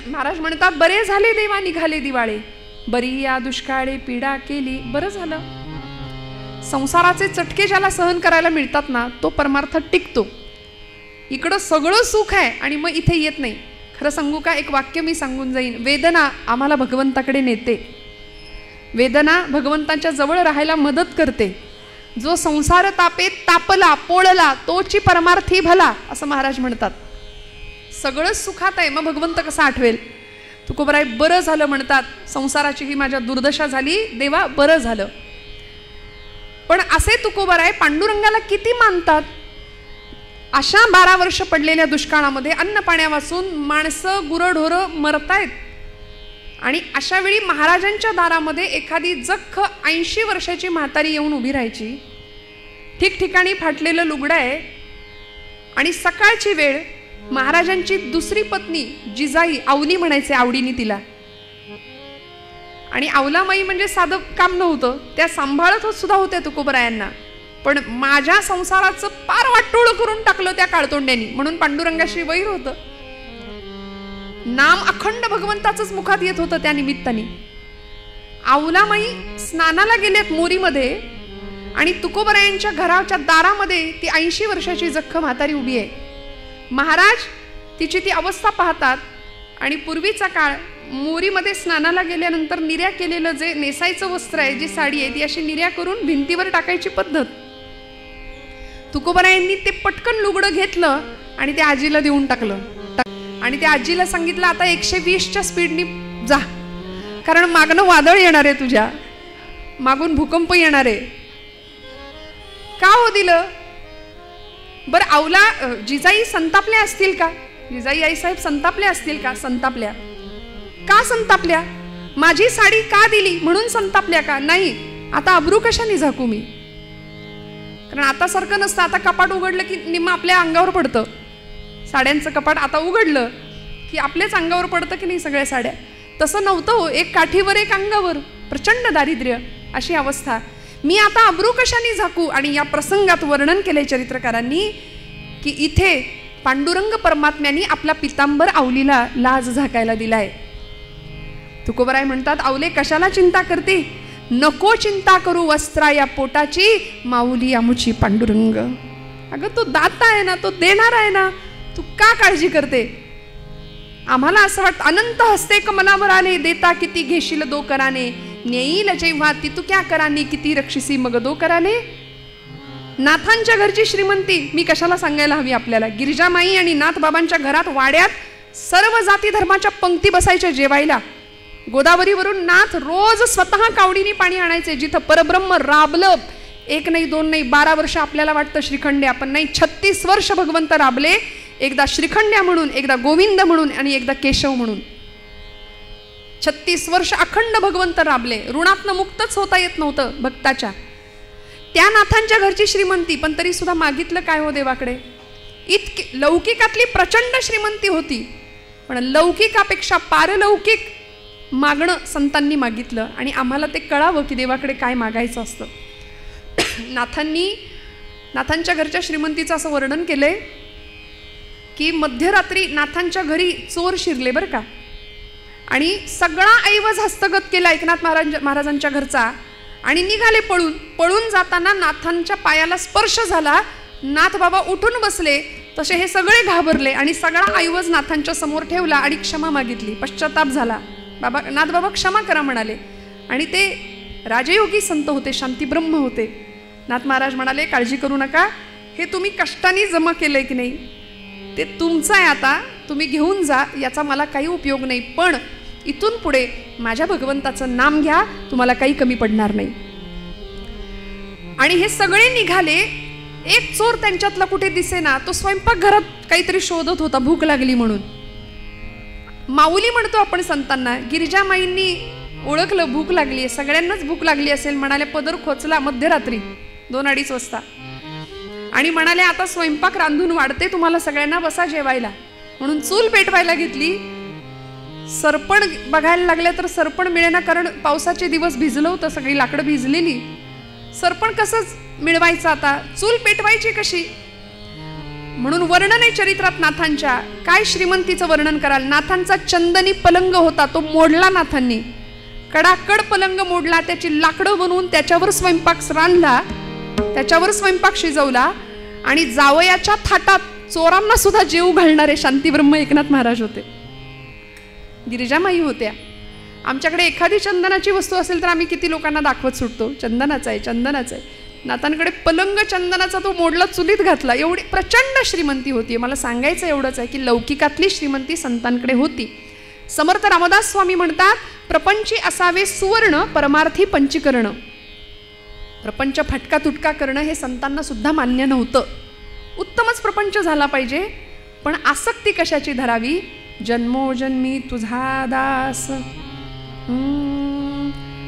महाराज म्हणतात, बरे झाले देवा निघाले दिवाळे, बरी या दुष्काळे पीडा केली. बरं झालं. संसाराचे चटके ज्याला सहन करायला मिळतात ना, तो परमार्थ टिकतो. इकडं सगळं सुख आहे आणि मग इथे येत नाही. खरं सांगू का, एक वाक्य मी सांगून जाईन. वेदना आम्हाला भगवंताकडे नेते. वेदना भगवंतांच्या जवळ राहायला मदत करते. जो संसार तापेत तापला पोळला तोची परमार्थी भला, असं महाराज म्हणतात. सगळं सुखात आहे, मग भगवंत कसा आठवेल? तुकोबराय बरं झालं म्हणतात, संसाराची ही माझ्या दुर्दशा झाली, देवा बरं झालं. पण असे तुकोबराय पांडुरंगाला किती मानतात. अशा 12 वर्ष पडलेल्या दुष्काळामध्ये अन्न पाण्यावाचून माणसं गुरंढोरं मरतायत आणि अशा वेळी महाराजांच्या दारामध्ये एखादी जख्ख 80 वर्षाची म्हातारी येऊन उभी राहायची. ठिकठिकाणी फाटलेलं लुगडं आहे आणि सकाळची वेळ. महाराजांची दुसरी पत्नी जिजाई, आवली म्हणायचे आवडीने तिला, आणि आवलामाई म्हणजे साधं काम नव्हतं, त्या सांभाळत सुद्धा होत्या तुकोबरायांना. पण माझ्या संसाराचं पार वाटोळं करून टाकलं त्या काळतोंड्यांनी, म्हणून पांडुरंगाशी वैर होतं. नाम अखंड भगवंताचंच मुखात येत होतं त्या निमित्ताने. आवलामाई स्नानाला गेल्यात मोरीमध्ये आणि तुकोबरायांच्या घराच्या दारामध्ये ती 80 वर्षाची जख्ख म्हातारी उभी आहे. महाराज तिची ती अवस्था पाहतात आणि पूर्वीचा काळ, मोरीमध्ये स्नानाला गेल्यानंतर निर्या केलेलं जे नेसायचं वस्त्र आहे, जी साडी आहे, ती अशी निर्या करून भिंतीवर टाकायची पद्धत. तुकोबरायांनी ते पटकन लुगडं घेतलं आणि त्या आजीला देऊन टाकलं आणि त्या आजीला सांगितलं, आता 120च्या स्पीडनी जा, कारण मागणं वादळ येणार आहे, तुझ्या मागून भूकंप येणार आहे. का हो दिलं बरं? आवला जिजाई संतापल्या असतील का? जिजाई आईसाहेब संतापल्या असतील का? संतापल्या. का संतापल्या? माझी साडी का दिली म्हणून संतापल्या का? नाही. आता अब्रू कशाने झाकू मी? कारण आता सारखं नसतं. आता कपाट उघडलं की निम्म आपल्या अंगावर पडतं. साड्यांचं कपाट आता उघडलं की आपल्याच अंगावर पडतं की नाही सगळ्या साड्या. तसं नव्हतं हो. एक काठीवर एक अंगावर, प्रचंड दारिद्र्य, अशी अवस्था. मी आता अब्रू कशाने झाकू? आणि या प्रसंगात वर्णन केलंय चरित्रकारांनी की इथे पांडुरंग परमात्म्यांनी आपला पितांबर आवलीला लाज झाकायला दिलाय. तुकोबराय म्हणतात, आवले कशाला चिंता करते? नको चिंता करू वस्त्रा या पोटाची, माऊली आमुची पांडुरंग. अगं तो दाता आहे ना, तो देणार आहे ना, तू का काळजी करते? आम्हाला असं वाटतं, अनंत हस्ते कमलावर आले, देता किती घेशील दो कराने, नेईल जेव्हा ती तू क्या कराने, किती रक्षिसी मग दो कराने. नाथांच्या घरची श्रीमंती मी कशाला सांगायला हवी आपल्याला. गिरिजामाई आणि नाथबाबांच्या घरात वाड्यात सर्व जाती धर्माच्या पंक्ती बसायच्या जेवायला. गोदावरीवरून नाथ रोज स्वतः कावडीने पाणी आणायचे. जिथं परब्रह्म राबलं, 1 नाही 2 नाही 12 वर्ष आपल्याला वाटतं श्रीखंड्या, पण नाही, 36 वर्ष भगवंत राबले. एकदा श्रीखंड्या म्हणून, एकदा गोविंद म्हणून आणि एकदा केशव म्हणून. 36 वर्ष अखंड भगवंत राबले. ऋणातनं मुक्तच होता येत नव्हतं भक्ताच्या. त्या नाथांच्या घरची श्रीमंती, पण तरी सुद्धा मागितलं काय हो देवाकडे? इतकी लौकिकातली प्रचंड श्रीमंती होती, पण लौकिकापेक्षा पारलौकिक मागणं संतांनी मागितलं. आणि आम्हाला ते कळावं की देवाकडे काय मागायचं असतं. नाथांच्या घरच्या श्रीमंतीचं असं वर्णन केलंय की मध्यरात्री नाथांच्या घरी चोर शिरले बरं का, आणि सगळा ऐवज हस्तगत केला एकनाथ महाराजांच्या घरचा आणि निघाले पळून. पळून जाताना नाथांच्या पायाला स्पर्श झाला. नाथ बाबा उठून बसले, तसे हे सगळे घाबरले आणि सगळा ऐवज नाथांच्या समोर ठेवला आणि क्षमा मागितली. पश्चाताप झाला. नाथ बाबा क्षमा करा म्हणाले. आणि ते राजयोगी संत होते, शांतीब्रह्म होते. नाथ महाराज म्हणाले, काळजी करू नका, हे तुम्ही कष्टाने जमा केलंय की नाही ते तुमचं आहे, आता तुम्ही घेऊन जा, याचा मला काही उपयोग नाही, पण इथून पुढे माझ्या भगवंताचं नाम घ्या, तुम्हाला काही कमी पडणार नाही. आणि हे सगळे निघाले. एक चोर त्यांच्यातला कुठे दिसेना, तो स्वयंपाकघरात काहीतरी शोधत होता, भूक लागली म्हणून. माऊली म्हणतो आपण संतांना. गिरिजामाईंनी ओळखलं भूक लागली आहे, सगळ्यांनाच भूक लागली असेल, म्हणाले पदर खोचला मध्यरात्री 2-2:30 वाजता आणि म्हणाले आता स्वयंपाक रांधून वाढते, तुम्हाला सगळ्यांना बसा जेवायला. म्हणून चूल पेटवायला घेतली. सरपण बघायला लागले तर सरपण मिळेना, कारण पावसाचे दिवस भिजलं होतं, सगळी लाकडं भिजलेली. सरपण कसंच मिळवायचं, आता चूल पेटवायची कशी? म्हणून वर्णन आहे चरित्रात नाथांच्या. काय श्रीमंतीचं वर्णन कराल? नाथांचा चंदनी पलंग होता, तो मोडला नाथांनी. कडाकड पलंग मोडला, त्याची लाकडं बनवून त्याच्यावर स्वयंपाक रांधला, त्याच्यावर स्वयंपाक शिजवला. आणि जावयाच्या थाटात चोरांना सुद्धा जेव घालणारे शांतीब्रह्म एकनाथ महाराज होते. गिरिजामाई होत्या. आमच्याकडे एखादी चंदनाची वस्तू असेल तर आम्ही किती लोकांना दाखवत सुटतो, चंदनाचं आहे, चंदनाचं आहे. नाथांकडे पलंग चंदनाचा तो मोडला, चुलीत घातला. एवढी प्रचंड श्रीमंती होती. मला सांगायचं एवढंच आहे की लौकिकातली श्रीमंती संतांकडे होती. समर्थ रामदास स्वामी म्हणतात, प्रपंची असावे सुवर्ण, परमार्थी पंचीकरण. प्रपंच फटका तुटका करणं हे संतांना सुद्धा मान्य नव्हतं. उत्तमच प्रपंच झाला पाहिजे, पण आसक्ती कशाची धरावी? जन्मोजन्मी तुझा दास.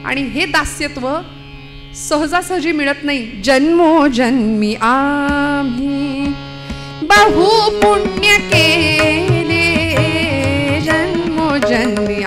आणि हे दास्यत्व सहजासहजी मिळत नाही. जन्मोजन्मी आम्ही बहु पुण्य केले, जन्मोजन्मी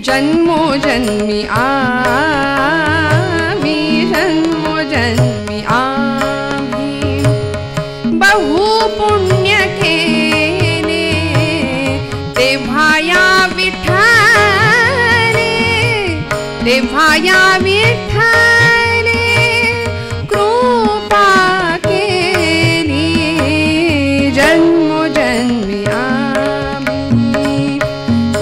जन्मोजन्मी आम्ही, जन्मोजन्मी आम्ही बहु पुण्य केले, तेव्हा या विठ्ठले, तेव्हा या विठ्ठले कृपा केली. जन्मोजन्मी आम्ही,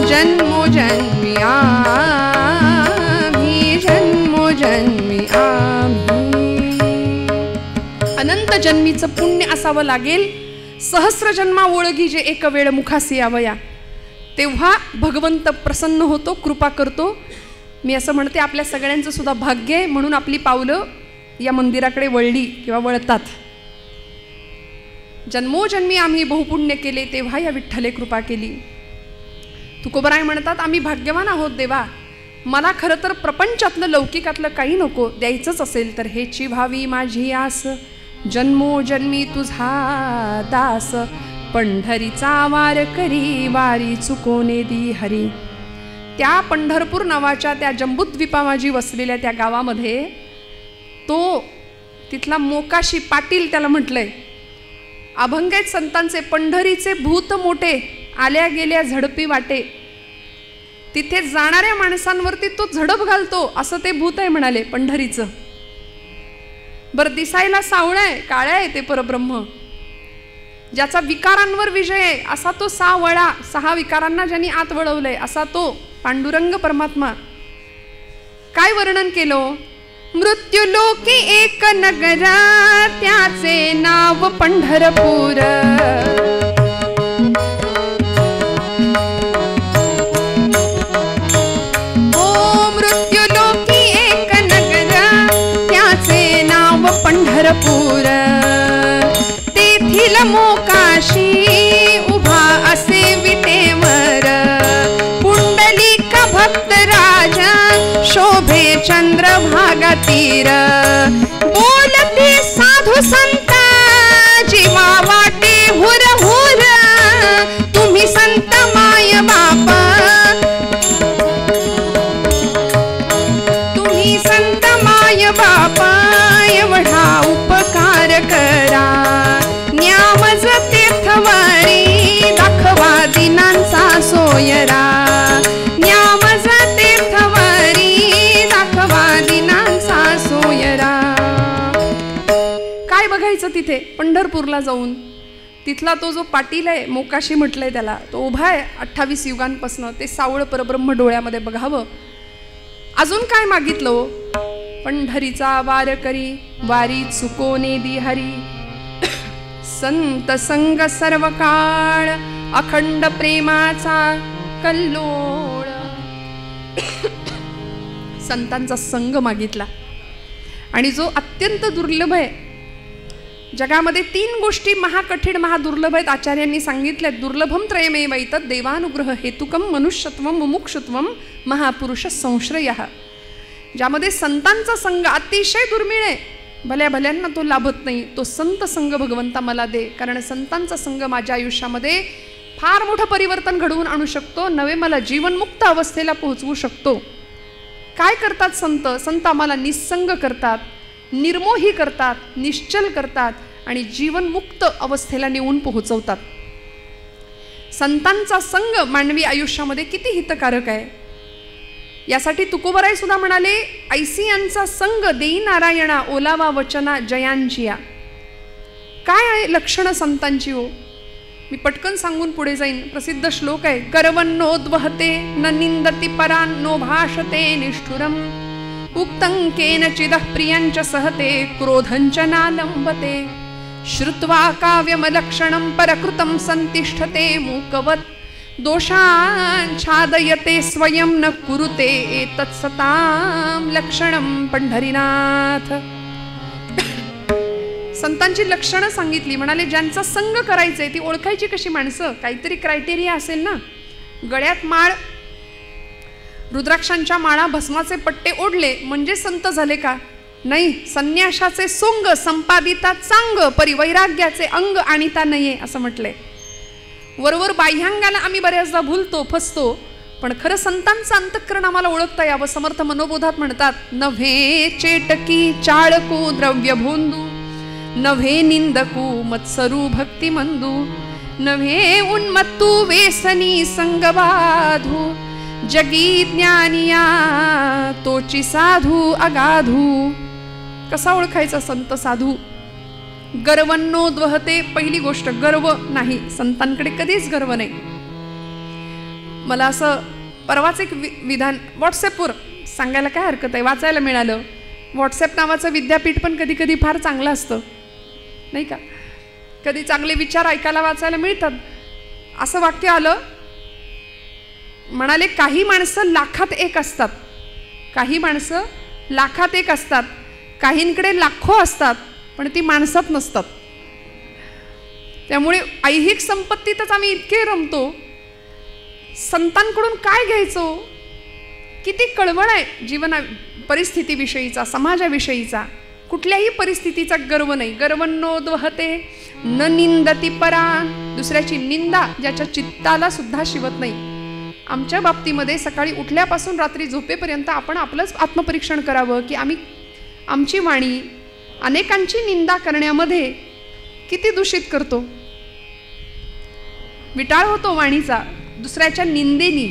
जन्मोजन्मी आम्ही, जन्मोजन्मी आम्ही. अनंत जन्मीचं पुण्य असावं लागेल. सहस्र जन्मा ओळखी जे एक वेळ मुखासी यावया, तेव्हा भगवंत प्रसन्न होतो, कृपा करतो. मी असं म्हणते आपल्या सगळ्यांचं सुद्धा भाग्य आहे, म्हणून आपली पावलं या मंदिराकडे वळली किंवा वळतात. जन्मोजन्मी आम्ही बहुपुण्य केले, तेव्हा या विठ्ठले कृपा केली. तुकोबराय म्हणतात आम्ही भाग्यवान आहोत देवा, मला खरं तर प्रपंचातलं लौकिकातलं काही नको, द्यायचंच असेल तर हेची भावी माझी आस. जन्मोजन्मी तुझा दास, पंढरीचा वार करी, वारी चुकोने दी हरी. त्या पंढरपूर नावाच्या त्या जंबूद्वीपामाजी वसलेल्या त्या गावामध्ये तो तिथला मोकाशी पाटील त्याला म्हटलंय. अभंग आहेत संतांचे. पंढरीचे भूत मोठे, आल्या गेल्या झडपी वाटे. तिथे जाणाऱ्या माणसांवरती तो झडप घालतो, असं ते भूत आहे म्हणाले पंढरीचं. बरं, दिसायला सावळं आहे, काळ्या आहे ते परब्रह्म, ज्याचा विकारांवर विजय आहे, असा तो सावळा. 6 विकारांना ज्यांनी आत वळवलंय असा तो पांडुरंग परमात्मा. काय वर्णन केलं? मृत्युलोकी एक नगर, त्याचे नाव पंढरपूर. पंढरपूर तेथील मोकाशी उभा असे विटेवर, पुंडलिक भक्त राजा शोभे चंद्रभागा तीर. बोलते साधू संत जीवा वाटे हुर हुर, तुम्ही संत माय बापा, तुम्ही संत माय बापा एवढा उपकार करा. न्यामज तीर्थवारी दाखवा दिनांचा सोयरा, न्यामज तीर्थवारी दाखवा दिनांचा सोयरा. काय बघायचं तिथे पंढरपूरला जाऊन? तिथला तो जो पाटील आहे, मोकाशी म्हटलंय त्याला, तो उभा आहे 28 युगांपासनं. ते सावळ परब्रह्म डोळ्यामध्ये बघावं. अजून काय मागितलं? पंढरीचा वार करी, वारी चुकोने दी हरी. संत संग सर्व काळ, अखंड प्रेमाचा कल्लोळ. संतांचा संग मागितला. आणि जो अत्यंत दुर्लभ आहे जगामध्ये, 3 गोष्टी महाकठीण महादुर्लभ आहेत आचार्यांनी सांगितल्या. दुर्लभम त्रयमेव एतत् देवानुग्रह हेतुकम मनुष्यत्वम मुमुक्षुत्वम महापुरुष संश्रयः. ज्यामध्ये संतांचा संग अतिशय दुर्मिळ आहे, भल्या भल्यांना तो लाभत नाही. तो संत संग भगवंता मला दे, कारण संतांचा संग माझ्या आयुष्यामध्ये फार मोठं परिवर्तन घडवून आणू शकतो, नवे मला जीवनमुक्त अवस्थेला पोहोचवू शकतो. काय करतात संत? संत आम्हाला निस्संग करतात, निर्मोही करतात, निश्चल करतात आणि जीवनमुक्त अवस्थेला नेऊन पोहोचवतात. संतांचा संग मानवी आयुष्यामध्ये किती हितकारक आहे. यासाठी तुकोबराय सुद्धा म्हणाले, ऐसी यांचा संग देई नारायणा, ओलावा वचना जयांचिया. काय आहे लक्षणं संतांची हो? मी पटकन सांगून पुढे जाईन. प्रसिद्ध श्लोक आहे, गर्वन्नोद्वहते न निंदती परान्नो भाषते निष्ठुरम उक्तं केनचिदः प्रियञ्च सहते क्रोधञ्च नालम्बते श्रुत्वा काव्यमलक्षणं परकृतं संतिष्ठते मूकवत् दोषाच्छादयते स्वयं न कुरुते एतत्सतां लक्षणं पंढरीनाथ. संतांची लक्षणं सांगितली. म्हणाले ज्यांचा संग करायचंय ती ओळखायची कशी माणसं? काहीतरी क्रायटेरिया असेल ना. गळ्यात माळ, रुद्राक्षांच्या माळा, भस्माचे पट्टे ओढले म्हणजे संत झाले का? नाही. संन्याशाचे सोंग संपादिता चांग परिवैराग्याचे अंग आणिता नये असं म्हटलंय. वरवर बाह्यांगाला आम्ही बऱ्याचदा भूलतो, फसतो, पण खरं संतांचं अंतःकरण आम्हाला ओळखता यावं. समर्थ मनोबोधात म्हणतात, नव्हे चेटकी चाळको द्रव्य भोंदू नव्हे निंदकू मत्सरू भक्ती मंदू नव्हे उन्मत्तू वेसनी संगबाधू जगी ज्ञानिया तोची साधू अगाधू. कसा ओळखायचा संत साधू? गर्वन्नोद्वहते. पहिली गोष्ट, गर्व नाही. संतांकडे कधीच गर्व नाही. मला असं परवाच एक विधान व्हॉट्सॲपवर सांगायला काय हरकत आहे, वाचायला मिळालं. व्हॉट्सॲप नावाचं विद्यापीठ पण कधी कधी फार चांगलं असतं नाही का? कधी चांगले विचार ऐकायला वाचायला मिळतात. असं वाक्य आलं, म्हणाले काही माणसं लाखात एक असतात, काही माणसं लाखात एक असतात, काहींकडे लाखो असतात पण ती माणसात नसतात. त्यामुळे ऐहिक संपत्तीतच आम्ही इतके रमतो, संतांकडून काय घ्यायचो? किती कळवळ आहे जीवना परिस्थितीविषयीचा, समाजाविषयीचा. कुठल्याही परिस्थितीचा गर्व नाही. गर्वन्नोद्वहते न निंदती परान. दुसऱ्याची निंदा ज्याच्या चित्ताला सुद्धा शिवत नाही. आमच्या बाबतीमध्ये सकाळी उठल्यापासून रात्री झोपेपर्यंत आपण आपलंच आत्मपरीक्षण करावं की आमची वाणी अनेकांची निंदा करण्यामध्ये किती दूषित करतो. विटाळ होतो वाणीचा दुसऱ्याच्या निंदेनी.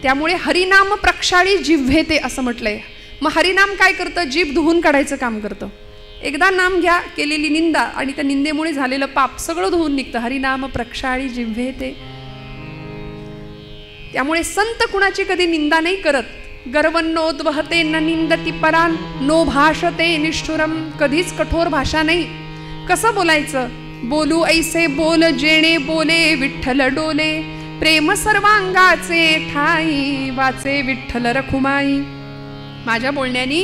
त्यामुळे हरिनाम प्रक्षाळी जिव्हेते असं म्हटलंय. मग हरिनाम काय करतं? जीभ धुवून काढायचं काम करतं. एकदा नाम घ्या, केलेली निंदा आणि त्या निंदेमुळे झालेलं पाप सगळं धुवून निघतं. हरिनाम प्रक्षाळी जिव्हेते. त्यामुळे संत कुणाची कधी निंदा नाही करत. गर्वन्नोद्वहते न निंदती परान नो भाषते निष्ठुरम. कधीच कठोर भाषा नाही. कसं बोलायचं? बोलू ऐसे बोल जेणे बोले विठ्ठल डोले प्रेम सर्वांगाचे ठाई वाचे विठ्ठल रखुमाई. माझ्या बोलण्यानी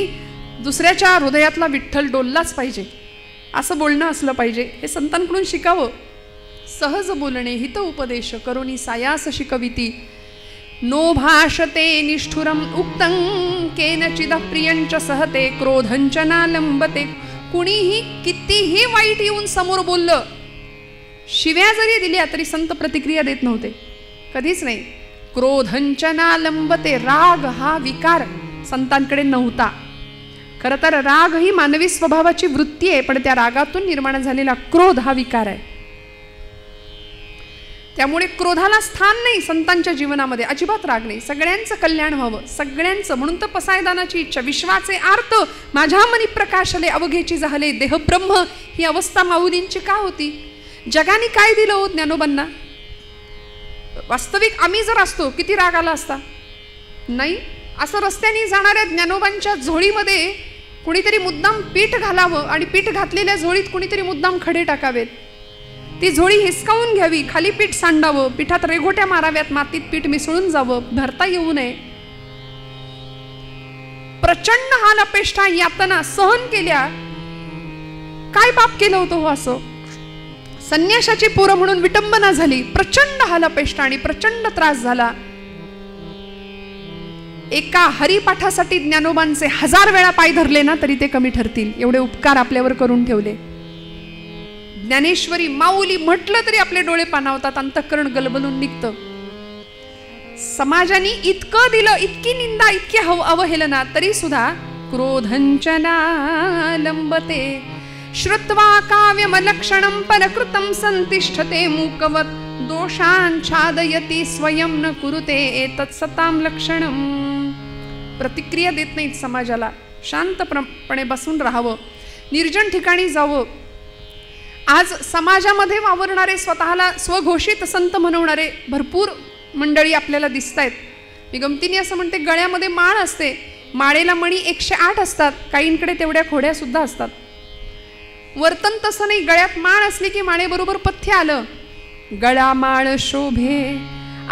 दुसऱ्याच्या हृदयातला विठ्ठल डोललाच पाहिजे असं बोलणं असलं पाहिजे. हे संतांकडून शिकावं. सहज बोलणे हित उपदेश करोनी सायास शिकविती नो भाषते निष्ठुरम उक्तं केनचिद प्रियंच सहते क्रोधंच नालंबते. कुणीही कितीही वाईट येऊन समोर बोललं, शिव्या जरी दिल्या तरी संत प्रतिक्रिया देत नव्हते, कधीच नाही. क्रोधंच नालंबते. राग हा विकार संतांकडे नव्हता. खरं तर राग ही मानवी स्वभावाची वृत्ती आहे, पण त्या रागातून निर्माण झालेला क्रोध हा विकार आहे. त्यामुळे क्रोधाला स्थान नाही संतांच्या जीवनामध्ये. अजिबात राग नाही. सगळ्यांचं कल्याण व्हावं, सगळ्यांचं. म्हणून तर पसायदानाची इच्छा. विश्वाचे आर्त माझ्या मनी प्रकाशले अवघेची झाले देह ब्रह्म. ही अवस्था माऊलींची का होती? जगाने काय दिलं हो ज्ञानोबांना? वास्तविक आम्ही जर असतो किती राग आला असता? नाही. असं रस्त्याने जाणाऱ्या ज्ञानोबांच्या झोळीमध्ये कुणीतरी मुद्दाम पीठ घालावं आणि पीठ घातलेल्या झोळीत कुणीतरी मुद्दाम खडे टाकावेत. ती झोळी हिसकावून घ्यावी, खाली पीठ सांडावं, पिठात रेघोट्या माराव्यात, मातीत पीठ मिसळून जावं, भरता येऊ नये. प्रचंड हाल अपेष्टा यातना सहन केल्या. काय पाप केलं होतं हो असं? संन्याशाची पोरं म्हणून विटंबना झाली, प्रचंड हाल अपेष्टा आणि प्रचंड त्रास झाला. एका हरिपाठासाठी ज्ञानोबांचे 1000 वेळा पाय धरले ना तरी ते कमी ठरतील. एवढे उपकार आपल्यावर करून ठेवले. ज्ञानेश्वरी माऊली म्हटलं तरी आपले डोळे पाणावतात, अंतःकरण गलबलून निघतं. समाजाने इतकं दिलं, इतकी निंदा, इतकी अवहेलना, तरी सुद्धा क्रोधंचना लंबते श्रुत्वा काव्यमलक्षणं परकृतं संतिष्ठते मूकवत् दोषाच्छादयति स्वयं न कुरुते एतत्सतां लक्षणं. प्रतिक्रिया देत नाहीत समाजाला. शांतपणे बसून राहावं, निर्जन ठिकाणी जावं. आज समाजामध्ये वावरणारे, स्वतःला स्वघोषित संत म्हणवणारे भरपूर मंडळी आपल्याला दिसत आहेत. मी गमतीने असं म्हणते, गळ्यामध्ये माळ असते, माळेला मणी 108 असतात, काहींकडे तेवढ्या खोड्या सुद्धा असतात. वर्तन तसं नाही, गळ्यात माळ असली की माळेबरोबर पथ्य आलं. गळा माळ शोभे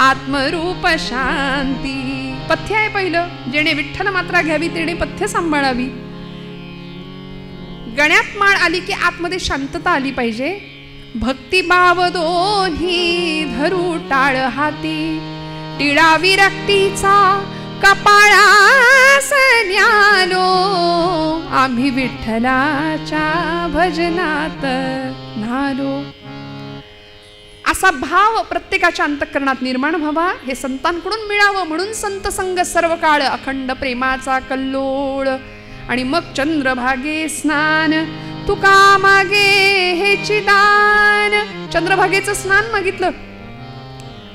आत्मरूप शांती, पथ्य आहे पहिलं. जेणे विठ्ठल मात्रा घ्यावी तेणे पथ्य सांभाळावी. गळ्यात माळ आली की आतमध्ये शांतता आली पाहिजे. भक्तिभाव दोन्ही धरू टाळ हाती, टिळा विरक्तीचा कपाळास न्यालो, आम्ही विठ्ठलाच्या भजनात न्हालो. असा भाव प्रत्येकाच्या अंतःकरणात निर्माण व्हावा, हे संतांकडून मिळावं. म्हणून संत संग सर्व काळ, अखंड प्रेमाचा कल्लोळ. आणि मग चंद्रभागे स्नान, तुका मागे हेची दान. चंद्रभागेचं स्नान मागितलं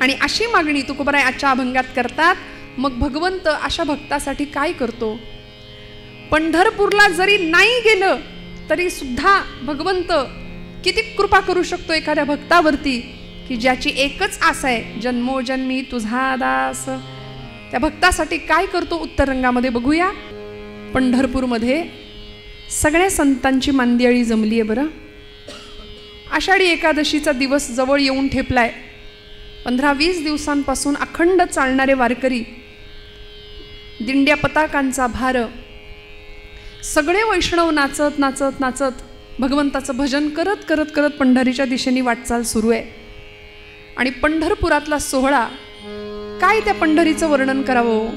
आणि अशी मागणी तुकोबराय आजच्या अभंगात करतात. मग भगवंत अशा भक्तासाठी काय करतो? पंढरपूरला जरी नाही गेलं तरी सुद्धा भगवंत किती कृपा करू शकतो एखाद्या भक्तावरती, की ज्याची एकच आस आहे, जन्मोजन्मी तुझा दास. त्या भक्तासाठी काय करतो उत्तर रंगामध्ये बघूया. पंढरपूरमध्ये सगळ्या संतांची मांदियाळी जमली आहे बरं. आषाढी एकादशीचा दिवस जवळ येऊन ठेपलाय. 15-20 दिवसांपासून अखंड चालणारे वारकरी, दिंड्या पताकांचा भार, सगळे वैष्णव नाचत नाचत नाचत भगवंताचं भजन करत करत करत पंढरीच्या दिशेने वाटचाल सुरू आहे. आणि पंढरपुरातला सोहळा काय, त्या पंढरीचं वर्णन करावं?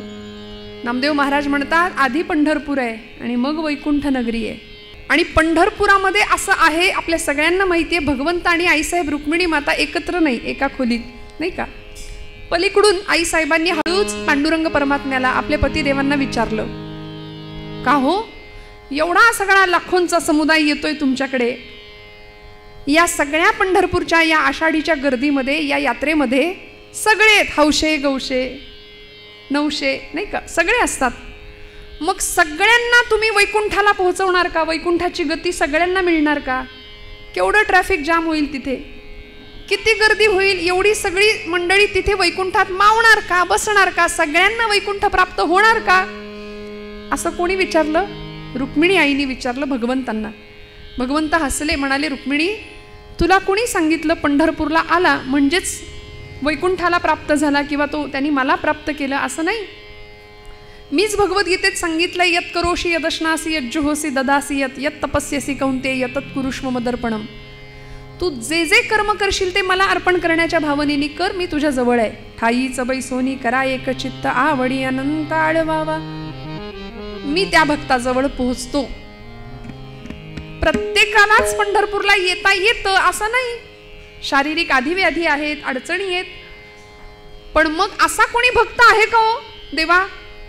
नामदेव महाराज म्हणतात, आधी पंढरपूर आहे आणि मग वैकुंठ नगरी आहे. आणि पंढरपुरामध्ये असं आहे, आपल्या सगळ्यांना माहिती आहे, भगवंत आणि आईसाहेब रुक्मिणी माता एकत्र नाही, एका खोलीत, नाही का? पलीकडून आईसाहेबांनी हळूच पांडुरंग परमात्म्याला, आपल्या पतिदेवांना विचारलं, का हो एवढा सगळा लाखोंचा समुदाय येतोय तुमच्याकडे, या सगळ्या पंढरपूरच्या या आषाढीच्या गर्दीमध्ये, या यात्रेमध्ये सगळे हौशे गौशे नवशे, नाही का, सगळे असतात. मग सगळ्यांना तुम्ही वैकुंठाला पोहोचवणार का? वैकुंठाची गती सगळ्यांना मिळणार का? केवढं ट्रॅफिक जाम होईल तिथे, किती गर्दी होईल, एवढी सगळी मंडळी तिथे वैकुंठात मावणार का, बसणार का, सगळ्यांना वैकुंठ प्राप्त होणार का? असं कोणी विचारलं? रुक्मिणी आईने विचारलं भगवंतांना. भगवंत हसले, म्हणाले, रुक्मिणी तुला कोणी सांगितलं पंढरपूरला आला म्हणजेच वैकुंठाला प्राप्त झाला किंवा तो त्यांनी मला प्राप्त केलं? असं नाही. मीच भगवद्गीतेत सांगितलं, यत करोशी यदश्नासी यज्जुहोसी ददासी यत यत तपस्यसी कौंतेय यतत कुरुष्व मदर्पणम. तू जे जे कर्म करशील ते मला अर्पण करण्याच्या भावनेने कर, मी तुझ्या जवळ आहे. ठाईच बैसोनी करा एक चित्त, आवडी अनंत आळवावा. मी त्या भक्ताजवळ पोहोचतो. प्रत्येकालाच पंढरपूरला येता येतं असं नाही. शारीरिक आधिव्याधी आहेत, अडचणी आहेत. पण मग असा कोणी भक्त आहे का हो देवा,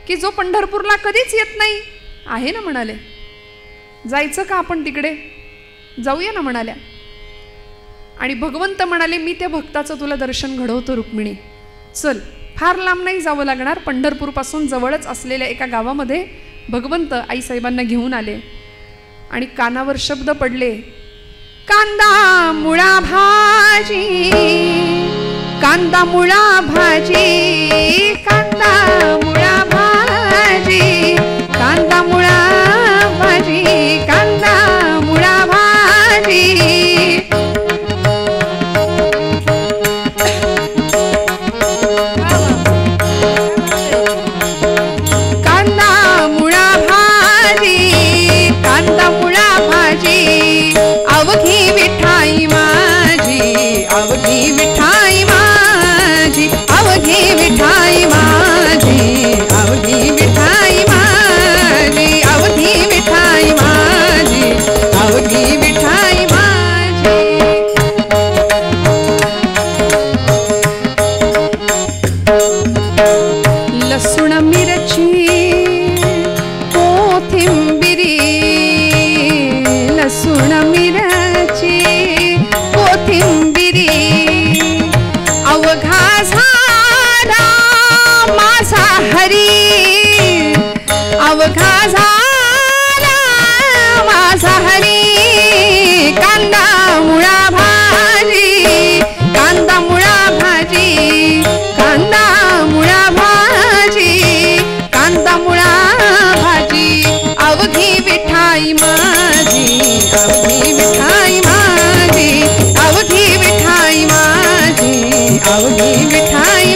की जो पंढरपूरला कधीच येत नाही? आहे ना, म्हणाले. जायचं का आपण तिकडे? जाऊया ना, म्हणाल्या. आणि भगवंत म्हणाले, मी त्या भक्ताचं तुला दर्शन घडवतो रुक्मिणी, चल. फार लांब नाही जावं लागणार. पंढरपूरपासून जवळच असलेल्या एका गावामध्ये भगवंत आईसाहेबांना घेऊन आले आणि कानावर शब्द पडले, कांदा मुळा भाजी, कांदा मुळा भाजी, कांदा मुळा भाजी, कांदा मुळा भाजी, कांदा मुळा भाजी. कांदा मुळा भाजी, कांदा मुळा भाजी, अवघी विठाई माझी, अवघी विठाई माझी, अवघी विठाई माझी, अवघी विठाई माझी, अवघी विठाई माझी, अवघी विठाई माझी. लसूण मिरची कोथिंबिरी, लसूण मिरची कोथिंबिरी, अवघा झाला माझा हरी, अवघा झाला माझा हरी. कांदा मुळा भाजी, कांदा मुळा भाजी, कांदा मुळा भाजी, कांदा मुळा भाजी, अवघी विठाई माझी, अवघी विठाई माझी, अवघी विठाई माझी, अवघी विठाई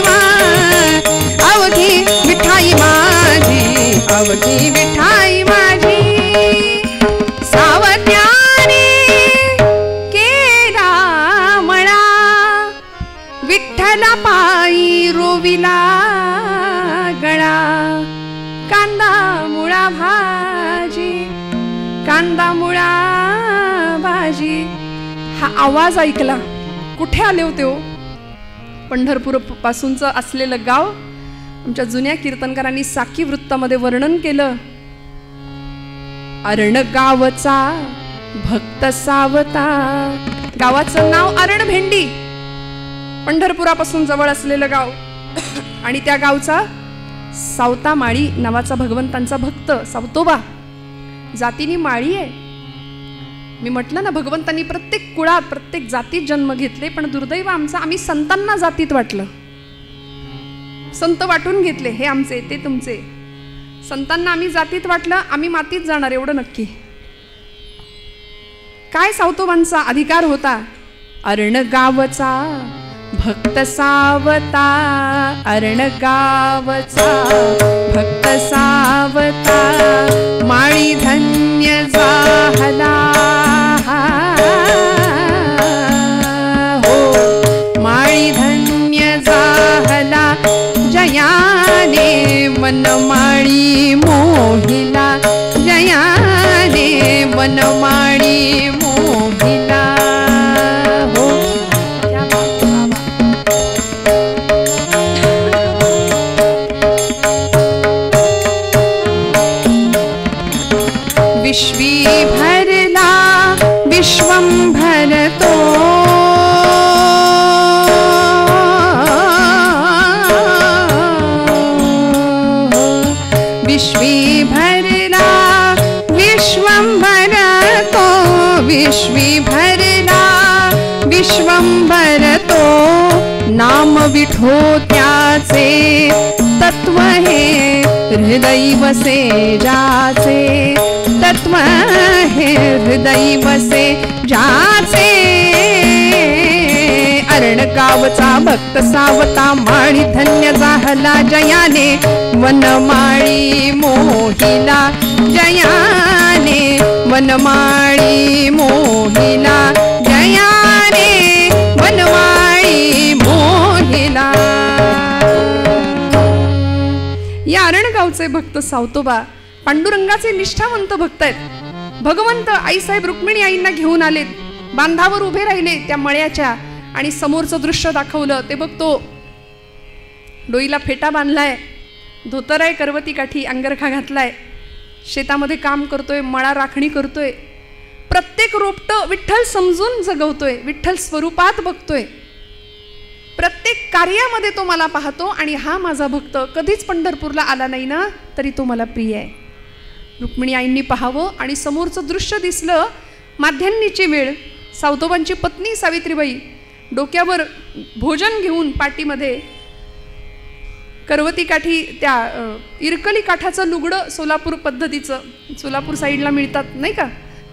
अवघी विठाई माझी, अवघी विठाई माझी. सावत्याने केला मळा, विठ्ठला पायी रोविला गळा. कांदा मुळा भाजी, कांदा मुळा भाजी. हा आवाज ऐकला. कुठे आले होते हो? पंढरपूर पासूनचं असलेलं गाव. आमच्या जुन्या कीर्तनकारांनी साकी वृत्तामध्ये वर्णन केलं. अरण गावचा भक्त सावता. गावाचं नाव अरण भेंडी, पंढरपुरापासून जवळ असलेलं गाव. आणि त्या गावचा सावता माळी नावाचा भगवंतांचा भक्त सावतोबा. जातीनी माळी आहे. मी म्हटलं ना, भगवंतांनी प्रत्येक कुळात प्रत्येक जातीत जन्म घेतले, पण दुर्दैव आमचा, आम्ही संतांना जातीत वाटलं. संत वाटून घेतले, हे आमचे ते तुमचे. संतांना आम्ही जातीत वाटलं, आम्ही मातीत जाणार एवढं नक्की. काय सावतोबांचा अधिकार होता? अरण गावचा भक्त सावता, अरण गावचा भक्त सावता, माळी धन्य झाला हो, माळी धन्य झाला, जयाने वनमाळी मोहिला, जयाने वनमाळी मोहिला हो. विश्वी भरला विश्वंभर तो, विश्वी भरला विश्वंभर तो, विश्वी भरला विश्वंभर तो, नाम विठो त्याचे तत्व हे हृदय वसे जाचे, तत्व हे हृदय वसे जाचे. अरण गावचा भक्त सावता, माळी धन्य झाला, जयाने वनमाळी मोहिला, जयाने वनमाळी मोहिला, जयाने वनमाळी मोहिला. या अरणगावचे भक्त सावतोबा पांडुरंगाचे निष्ठावंत भक्त आहेत. भगवंत आईसाहेब रुक्मिणी आईंना घेऊन आलेत, बांधावर उभे राहिले त्या मळ्याच्या, आणि समोरचं दृश्य दाखवलं. ते बघतो, डोईला फेटा बांधलाय, धोतर आहे, करवती काठी, अंगरखा घातलाय, शेतामध्ये काम करतोय, मळा राखणी करतोय. प्रत्येक रोपटं विठ्ठल समजून जगवतोय, विठ्ठल स्वरूपात बघतोय. प्रत्येक कार्यामध्ये तो मला पाहतो, आणि हा माझा भक्त कधीच पंढरपूरला आला नाही ना, तरी तो मला प्रिय आहे. रुक्मिणी आईंनी पाहावं, आणि समोरचं दृश्य दिसलं. माध्यान्नीची वेळ. सावतोबांची पत्नी सावित्रीबाई डोक्यावर भोजन घेऊन पाठीमध्ये करवती काठी, त्या इरकली काठाचं लुगडं सोलापूर पद्धतीचं, सोलापूर साईडला मिळतात नाही का,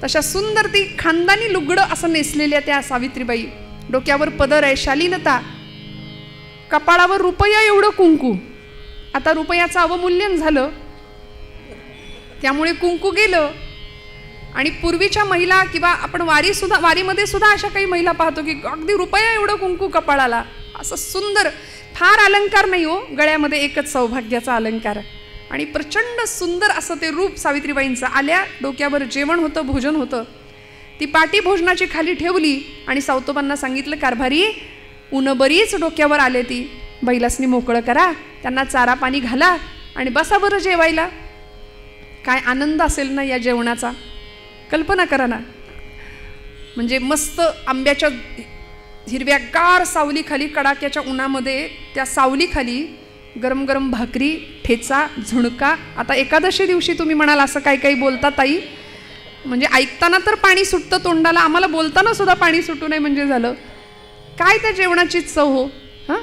तशा सुंदर ती खानदानी लुगडं असं नेसलेल्या त्या सावित्रीबाई. डोक्यावर पदर आहे, शालीनता, कपाळावर रुपया एवढं कुंकू. आता रुपयाचं अवमूल्यन झालं, त्यामुळे कुंकू गेलं. आणि पूर्वीच्या महिला, किंवा आपण वारीमध्ये सुद्धा अशा काही महिला पाहतो की अगदी रुपया एवढं कुंकू कपाळाला, असं सुंदर. फार अलंकार नाही हो, गळ्यामध्ये एकच सौभाग्याचा अलंकार, आणि प्रचंड सुंदर असं ते रूप सावित्रीबाईंचं. आल्या, डोक्यावर जेवण होतं, भोजन होतं. ती पाटी भोजनाची खाली ठेवली, आणि सावतोबांना सांगितलं, कारभारी ऊन बरीच डोक्यावर आले, ती बैलासनी मोकळं करा, त्यांना चारा पाणी घाला, आणि बसा बरं जेवायला. काय आनंद असेल ना या जेवणाचा, कल्पना करा ना. म्हणजे मस्त आंब्याच्या हिरव्यागार सावलीखाली, कडाक्याच्या उन्हामध्ये, त्या सावलीखाली गरम गरम भाकरी, ठेचा, झुणका. आता एकादशी दिवशी तुम्ही म्हणाल असं काही काही बोलता ताई, म्हणजे ऐकताना तर पाणी सुटतं तोंडाला, आम्हाला बोलताना सुद्धा पाणी सुटू नये म्हणजे झालं काय त्या जेवणाची चव हो. हां,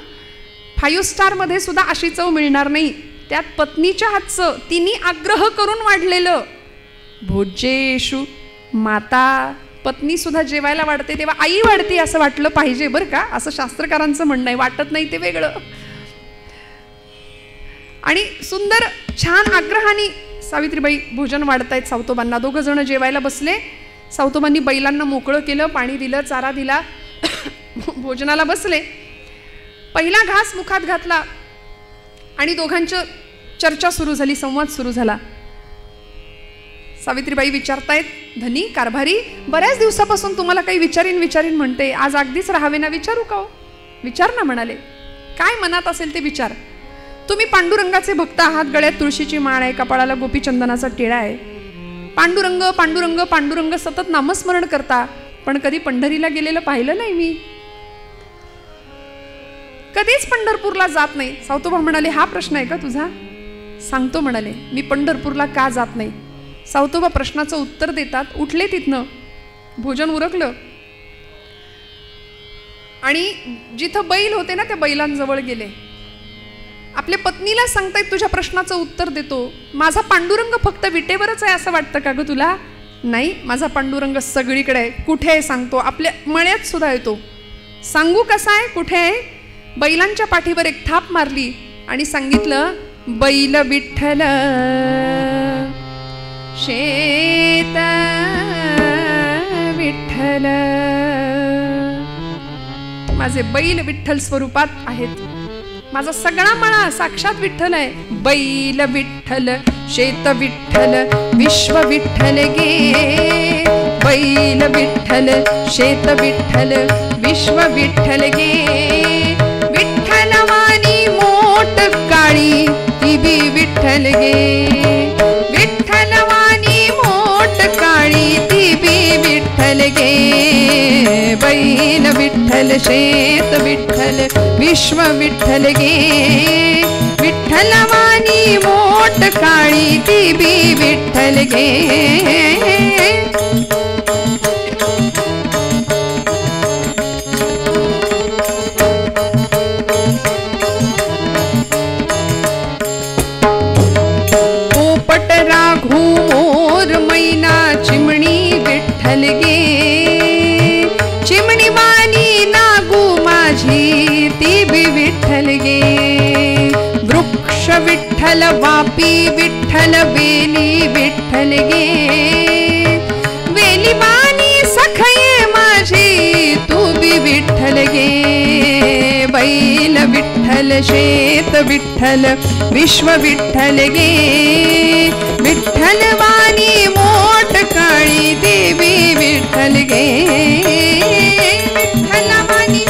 5 स्टारमध्ये सुद्धा अशी चव मिळणार नाही. त्यात पत्नीच्या हातचं तिने आग्रह करून वाढलेलं. भोजेषु माता, पत्नी सुद्धा जेवायला वाढते तेव्हा आई वाढते असं वाटलं पाहिजे बरं का, असं शास्त्रकारांचं म्हणणं आहे. वाटत नाही ते वेगळं. आणि सुंदर छान आग्रहाने सावित्रीबाई भोजन वाढतायत सावतोबांना. 2 जण जेवायला बसले. सावतोबांनी बैलांना मोकळं केलं, पाणी दिलं, चारा दिला, भोजनाला बसले. पहिला घास मुखात घातला आणि दोघांची चर्चा सुरू झाली, संवाद सुरू झाला. सावित्रीबाई विचारतायत, धनी कारभारी, बऱ्याच दिवसापासून तुम्हाला काही विचारीन म्हणते, आज अगदीच राहावे ना, विचारू का हो? विचार ना म्हणाले. काय मनात असेल ते विचार. तुम्ही पांडुरंगाचे भक्त आहात, गळ्यात तुळशीची माळ आहे, कपाळाला गोपीचंदनाचा टिळा आहे. पांडुरंग पांडुरंग पांडुरंग सतत नामस्मरण करता, पण कधी पंढरीला गेलेलं पाहिलं नाही मी, कधीच पंढरपूरला जात नाही. सावतोबा म्हणाले, हा प्रश्न आहे का तुझा? सांगतो म्हणाले, मी पंढरपूरला का जात नाही. सावतोबा प्रश्नाचं उत्तर देतात. उठले तिथनं, भोजन उरकलं आणि जिथं बैल होते ना त्या बैलांजवळ गेले. आपल्या पत्नीला सांगतायत, तुझ्या प्रश्नाचं उत्तर देतो. माझा पांडुरंग फक्त विटेवरच आहे असं वाटतं का ग तुला? नाही, माझा पांडुरंग सगळीकडे आहे. कुठे आहे सांगतो, आपल्या मळ्यात सुद्धा येतो. सांगू कसा आहे, कुठे आहे? बैलांच्या पाठीवर एक थाप मारली आणि सांगितलं, बैल विठ्ठल शेत विठ्ठल. माझे बैल विठ्ठल स्वरूपात आहेत. माझा सगळा मळा साक्षात विठ्ठल आहे. बैल विठ्ठल शेत विठ्ठल विश्व विठ्ठल गे. बैल विठ्ठल शेत विठ्ठल विश्व विठ्ठल गे. विठ्ठल वाणी मोठ काळी ती बी विठ्ठल गे. विठ्ठल वाणी मोठ काळी ती बी विठ्ठल गे. बैल विठ्ठल शेत विठ्ठल विश्व विठ्ठल गे. विठ्ठल वाणी मोठ काळी ती बी विठ्ठल गे. पोपट राघू मोर मैना चिमणी विठ्ठल गे. चिमणी वाणी नागू माझी ती बी विठ्ठल गे. वृक्ष विठ्ठल वापी विठ्ठल वेली विठ्ठल गे. वेली वाणी सखये माझी तू बी विठ्ठल गे. बैल विठ्ठल शेत विठ्ठल विश्व विठ्ठल गे. विठ्ठल वाणी मोठ काळी देवी विठ्ठल गे. विठ्ठल वाणी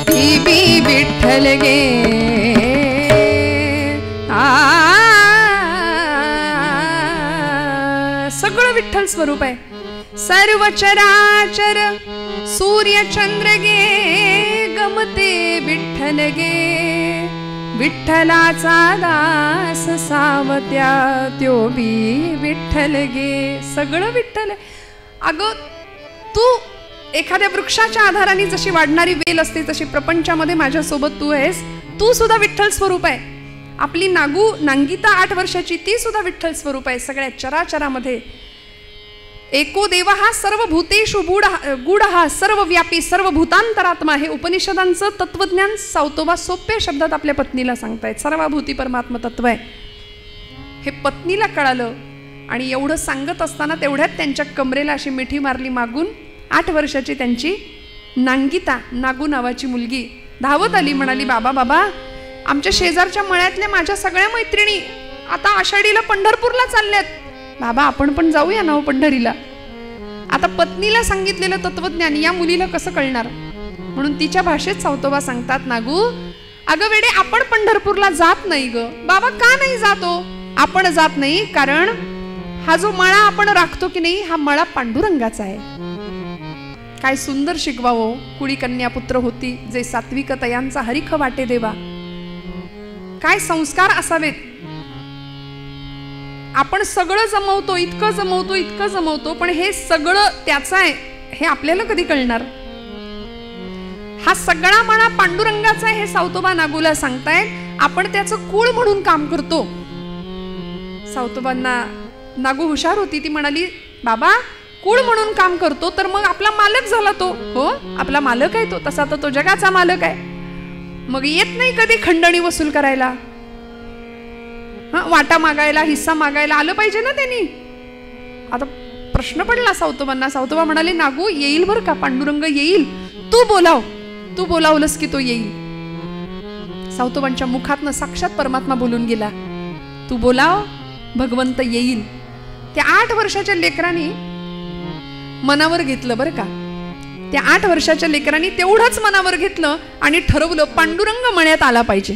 देवी विठ्ठल गे. सगळं विठ्ठल स्वरूप आहे. सर्व चराचर सूर्य चंद्र गे. गमते विठ्ठल गे. विठ्ठलाचा दास सावत्या त्यो बी विठ्ठल गे. सगळं विठ्ठल. अगं तू एखाद्या वृक्षाच्या आधाराने जशी वाढणारी वेल असते तशी प्रपंचामध्ये माझ्यासोबत तू आहेस. तू सुद्धा विठ्ठल स्वरूप आहे. आपली नांगिता 8 वर्षाची ती सुद्धा विठ्ठल स्वरूप आहे. सगळ्या चराचरामध्ये एको देव हा सर्व भूतेषु गूढ हा सर्व व्यापी सर्व भूतांतरात्मा. हे उपनिषदांचं तत्वज्ञान सावतोबा सोप्या शब्दात आपल्या पत्नीला सांगतायत. सर्वभूती परमात्म तत्व आहे हे पत्नीला कळालं. आणि एवढं सांगत असताना तेवढ्यात त्यांच्या कमरेला अशी मिठी मारली मागून. 8 वर्षाची त्यांची नांगिता नागू नावाची मुलगी धावत आली. म्हणाली, बाबा बाबा, आमच्या शेजारच्या मळ्यातल्या माझ्या सगळ्या मैत्रिणी आता आषाढीला पंढरपूरला चालल्यात. बाबा आपण पण जाऊया ना पंढरीला. आता पत्नीला सांगितलेलं तत्वज्ञान या मुलीला कसं कळणार, म्हणून तिच्या भाषेत सावतोबा सांगतात, नागू अगं वेडे, आपण पंढरपूरला जात नाही ग. बाबा का नाही जातो? आपण जात नाही कारण हा जो मळा आपण राखतो की नाही, हा मळा पांडुरंगाचा आहे. काय सुंदर शिकवा हो. कुळी कन्या पुत्र होती जे सात्विक तयांचा हरिख वाटे देवा. काय संस्कार असावेत. आपण सगळं जमवतो, इतकं जमवतो, पण हे सगळं त्याचं आहे हे आपल्याला कधी कळणार. हा सगळा मळा पांडुरंगाचा आहे हे सावतोबा नागूला सांगतायत. आपण त्याचं कुळ म्हणून काम करतो. सावतोबांना नागू हुशार होती. ती म्हणाली, बाबा कुळ म्हणून काम करतो तर मग आपला मालक झाला तो. हो, आपला मालक आहे तो, तसा तर तो जगाचा मालक आहे. मग येत नाही कधी खंडणी वसूल करायला, वाटा मागायला, हिस्सा मागायला आलं पाहिजे ना त्यांनी. आता प्रश्न पडला सावतोबांना. सावतोबा म्हणाले, नागू येईल बरं का, पांडुरंग येईल, तू बोलाव, तू बोलावलंस की तो येईल. सावतोबांच्या मुखातनं साक्षात परमात्मा बोलून गेला, तू बोलाव, भगवंत येईल. त्या 8 वर्षाच्या लेकरांनी मनावर घेतलं बरं का. त्या 8 वर्षाच्या लेकरांनी तेवढंच मनावर घेतलं आणि ठरवलं, पांडुरंग मळ्यात आला पाहिजे,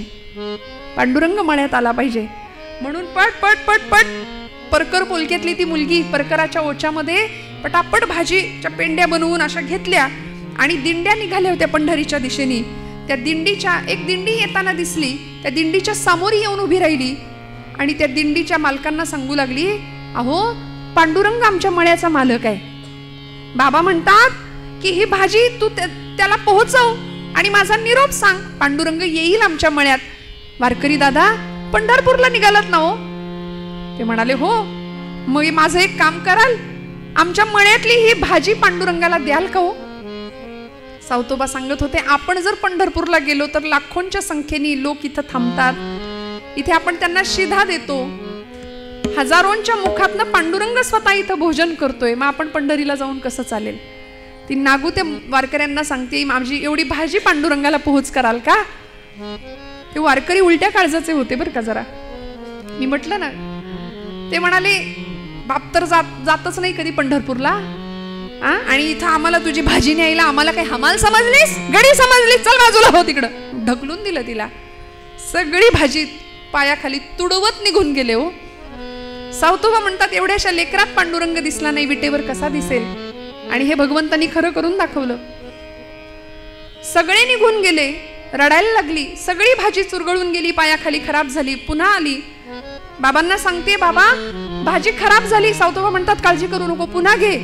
पांडुरंग मळ्यात आला पाहिजे. म्हणून पट पट पट पट परकर पोलक्यातली ती मुलगी परकराच्या ओच्यामध्ये पटापट भाजीच्या पेंड्या बनवून अशा घेतल्या आणि दिंड्या निघाल्या होत्या पंढरीच्या दिशेने. त्या दिंडीच्या एक दिंडी येताना दिसली, त्या दिंडीच्या समोर येऊन उभी राहिली आणि त्या दिंडीच्या मालकांना सांगू लागली, अहो पांडुरंग आमच्या मळ्याचा मालक आहे. बाबा म्हणतात की ही भाजी तू त्याला पोहोचव आणि माझा निरोप सांग, पांडुरंग येईल आमच्या मळ्यात. वारकरी दादा पंढरपूरला निघालात ना हो? ते म्हणाले, हो. मग माझं एक काम कराल, आमच्या मळ्यातली ही भाजी पांडुरंगाला द्याल का हो? सावतोबा सांगत होते, आपण जर पंढरपूरला गेलो तर लाखोंच्या संख्येने लोक इथं थांबतात. इथे आपण त्यांना शिधा देतो, हजारोंच्या मुखातनं पांडुरंग स्वतः इथं भोजन करतोय. मग आपण पंढरीला जाऊन कसं चालेल? ती नागू त्या वारकऱ्यांना सांगते, माझी एवढी भाजी पांडुरंगाला पोहोच कराल का? ते वारकरी उलट्या काळजाचे होते बरं का जरा. मी म्हटलं ना, ते म्हणाले, बाप तर जातच नाही कधी पंढरपूरला, आणि इथं आम्हाला तुझी भाजी न्यायला आम्हाला काही हमाल समजलीस, गडी समजलीस, चल बाजूला हो तिकडं. ढकलून दिलं तिला. सगळी भाजी पायाखाली तुडवत निघून गेले हो. सावतोबा म्हणतात, एवढ्याशा लेकरात पांडुरंग दिसला नाही, विटेवर कसा दिसेल? आणि हे भगवंतांनी खरं करून दाखवलं. सगळे निघून गेले, रडायला लागली, सगळी भाजी चुरगळून गेली, पायाखाली खराब झाली. पुन्हा आली, बाबांना सांगते, बाबा भाजी खराब झाली. सावतोबा म्हणतात, काळजी करू नको, पुन्हा घे,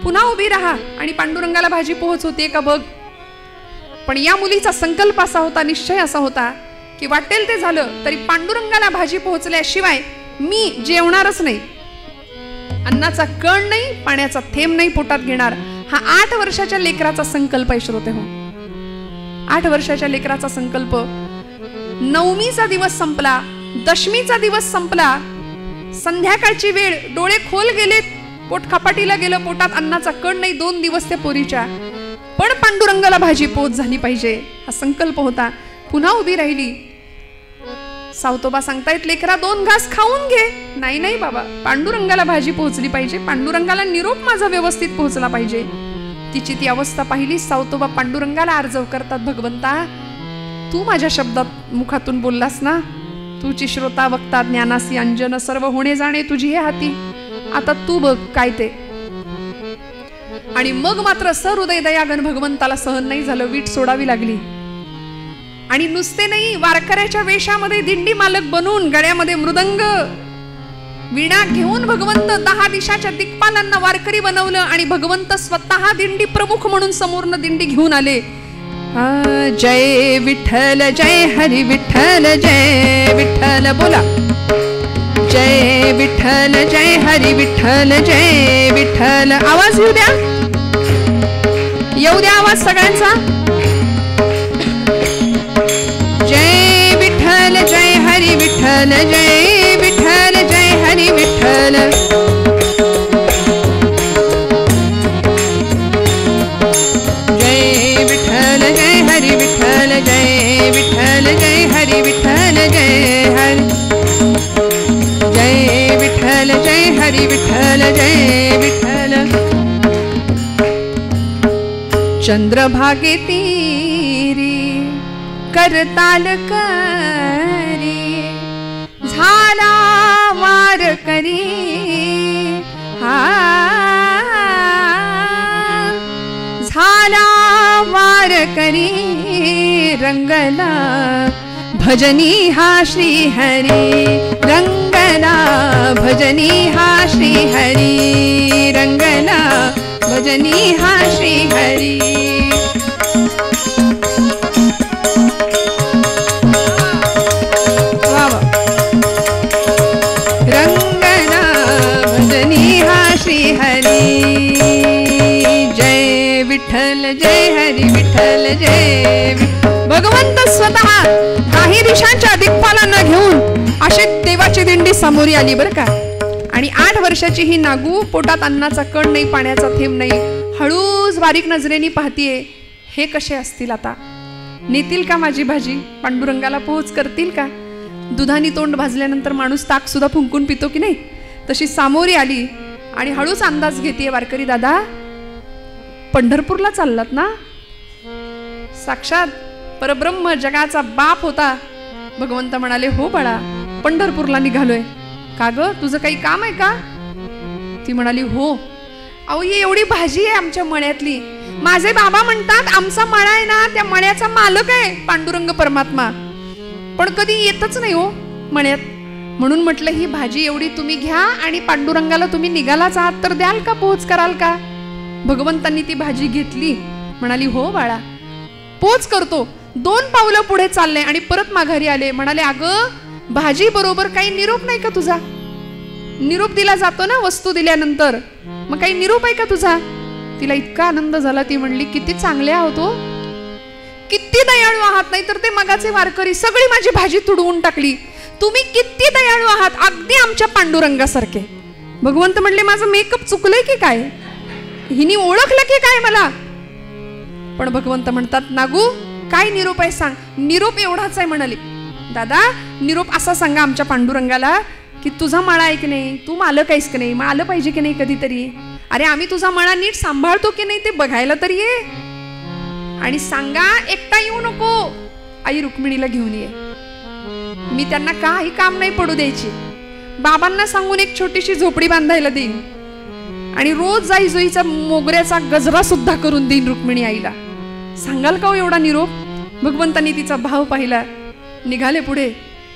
पुन्हा उभी राहा आणि पांडुरंगाला भाजी पोहोच होते का बघ. पण या मुलीचा संकल्प असा होता, निश्चय असा होता की वाटेल ते झालं तरी पांडुरंगाला भाजी पोहोचल्याशिवाय मी जेवणारच नाही. अन्नाचा कण नाही, पाण्याचा थेंब नाही पोटात घेणार. हा 8 वर्षाच्या लेकराचा संकल्प आहे श्रोते हो. 8 वर्षाच्या लेकराचा संकल्प. नवमीचा दिवस संपला, दशमीचा दिवस संपला, संध्याकाळची वेळ, डोळे खोल गेले, पोट खपाटीला गेलं, पोटात अन्नाचा कण नाही 2 दिवस त्या पोरीच्या. पण पांडुरंगाला भाजी पोच झाली पाहिजे हा संकल्प होता. पुन्हा उभी राहिली. सावतोबा सांगतायत, लेकरा 2 घास खाऊन घे. नाही नाही बाबा, पांडुरंगाला भाजी पोहोचली पाहिजे, पांडुरंगाला निरोप माझा व्यवस्थित पोहोचला पाहिजे. तिची ती अवस्था पाहिली. सावतोबा पांडुरंगाला आर्जव करतात, भगवंता तू माझ्या शब्दात मुखातून बोललास ना, तुझी श्रोता वक्ता ज्ञानासी अंजन सर्व होणे जाणे तुझी हे हाती, आता तू बघ काय ते. आणि मग मात्र सहृदय दयागण भगवंताला सहन नाही झालं, वीट सोडावी लागली. आणि नुसते नाही, वारकऱ्याच्या वेशामध्ये दिंडी मालक बनून, गळ्यामध्ये मृदंग वीणा घेऊन भगवंत 10 दिशाच्या दिक्पालांना वारकरी बनवलं आणि भगवंत स्वतः दिंडी प्रमुख म्हणून समोरनं दिंडी घेऊन आले. जय विठ्ठल जय हरी विठ्ठल जय विठ्ठल बोला. जय विठ्ठल जय हरी विठ्ठल जय विठ्ठल. आवाज येऊ द्या, येऊ द्या आवाज सगळ्यांचा. जय विठ्ठल जय हरी विठ्ठल जय विठ्ठल जय हरी विठ्ठल. जय विठ्ठल जय हरी विठ्ठल जय विठ्ठल जय हरी विठ्ठल जय हरी. जय विठ्ठल जय हरी विठ्ठल जय विठ्ठल. चंद्रभागे तीरी करताल करी झाला वार करी. हा झाला वार करी रंगला भजनी हा श्री हरी रंगना, भजनी हा श्री हरी रंगना, भजनी हा श्री हरी. रंगना भजनी हा श्री हरी. जय विठ्ठल जय हरी विठ्ठल जय. भगवंत स्वतः काही दिशांच्या दिग्पालांना घेऊन अशी देवाची दिंडी समोरी आली बरं का. आणि 8 वर्षाची ही नागू, पोटात अन्नाचा कण नाही, पाण्याचा थेंब नाही, हळूच बारीक नजरेने पाहतीये. हे कसे असतील आता, नेतील का माझी भाजी, पांडुरंगाला पोहोच करतील का. दुधानी तोंड भाजल्यानंतर माणूस ताक सुद्धा फुंकून पितो की नाही, तशी सामोरी आली आणि हळूच अंदाज घेते. वारकरी दादा, पंढरपूरला चाललात ना. साक्षात परब्रह्म जगाचा बाप होता. भगवंत म्हणाले, हो बाळा, पंढरपूरला निघालोय. का ग, तुझं काही काम आहे का. ती म्हणाली, हो. अहो, ही एवढी भाजी आहे आमच्या मळ्यातली. माझे बाबा म्हणतात आमचा मळा आहे ना, त्या मळ्याचा मालक आहे पांडुरंग परमात्मा, पण कधी येतच नाही हो मळ्यात. म्हणून म्हटलं ही भाजी एवढी तुम्ही घ्या आणि पांडुरंगाला तुम्ही निघालाच आहात तर द्याल का, पोच कराल का. भगवंतांनी ती भाजी घेतली. म्हणाली, हो बाळा, पोच करतो. 2 पावलं पुढे चालले आणि परत माघारी आले. म्हणाले, अगं, भाजी बरोबर काही निरोप नाही का तुझा. निरोप दिला जातो ना वस्तू दिल्यानंतर, मग काही निरोप आहे का तुझा. तिला इतका आनंद झाला. ती म्हणली, किती चांगले आहोत हो, किती दयाळू आहात. नाही तर ते मगाचे वारकरी सगळी माझी भाजी तुडवून टाकली. तुम्ही किती दयाळू आहात, अगदी आमच्या पांडुरंगासारखे. भगवंत म्हणले, माझं मेकअप चुकलंय की काय, हिनी ओळखलं की काय मला. पण भगवंत म्हणतात, नागू, काय निरोप आहे सांग. निरोप एवढाच आहे म्हणाली. दादा, निरोप असा सांगा आमच्या पांडुरंगाला की तुझा मळा आहे की नाही, तू मालक आहेस की नाही, मग आलं पाहिजे की नाही कधीतरी. अरे, आम्ही तुझा मळा नीट सांभाळतो की नाही ते बघायला तरी ये. आणि सांगा, एकटा येऊ नको, आई रुक्मिणीला घेऊन ये. मी त्यांना काही काम नाही पडू द्यायची. बाबांना सांगून एक छोटीशी झोपडी बांधायला देईन आणि रोज जाई जुईचा मोगऱ्याचा गजरा सुद्धा करून देईन रुक्मिणी आईला. सांगाल का हो एवढा निरोप. भगवंतांनी तिचा भाव पाहिला. निघाले पुढे.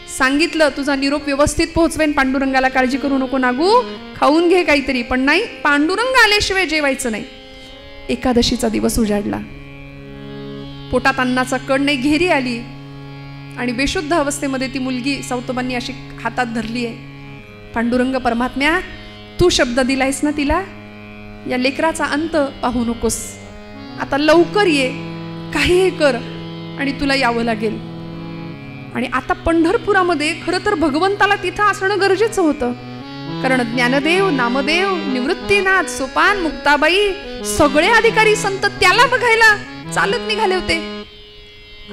सांगितलं, तुझा निरोप व्यवस्थित पोहोचवेन, पांडुरंगाला काळजी करू नको. नागू, खाऊन घे काहीतरी, पण नाही, पांडुरंग आल्याशिवाय जेवायचं नाही. एकादशीचा दिवस उजाडला. पोटात अन्नाचा कण नाही, घेरी आली आणि बेशुद्ध अवस्थेमध्ये ती मुलगी सावतोबांनी अशी हातात धरली आहे. पांडुरंग परमात्म्या, तू शब्द दिलायस ना तिला, या लेकराचा अंत पाहू नकोस, आता लवकर ये, काहीही कर आणि तुला यावं लागेल. आणि आता पंढरपुरामध्ये खरं तर भगवंताला तिथं असणं गरजेचं होतं. कारण ज्ञानदेव, नामदेव, निवृत्तीनाथ, सोपान, मुक्ताबाई सगळे अधिकारी संत त्याला बघायला चालत निघाले होते.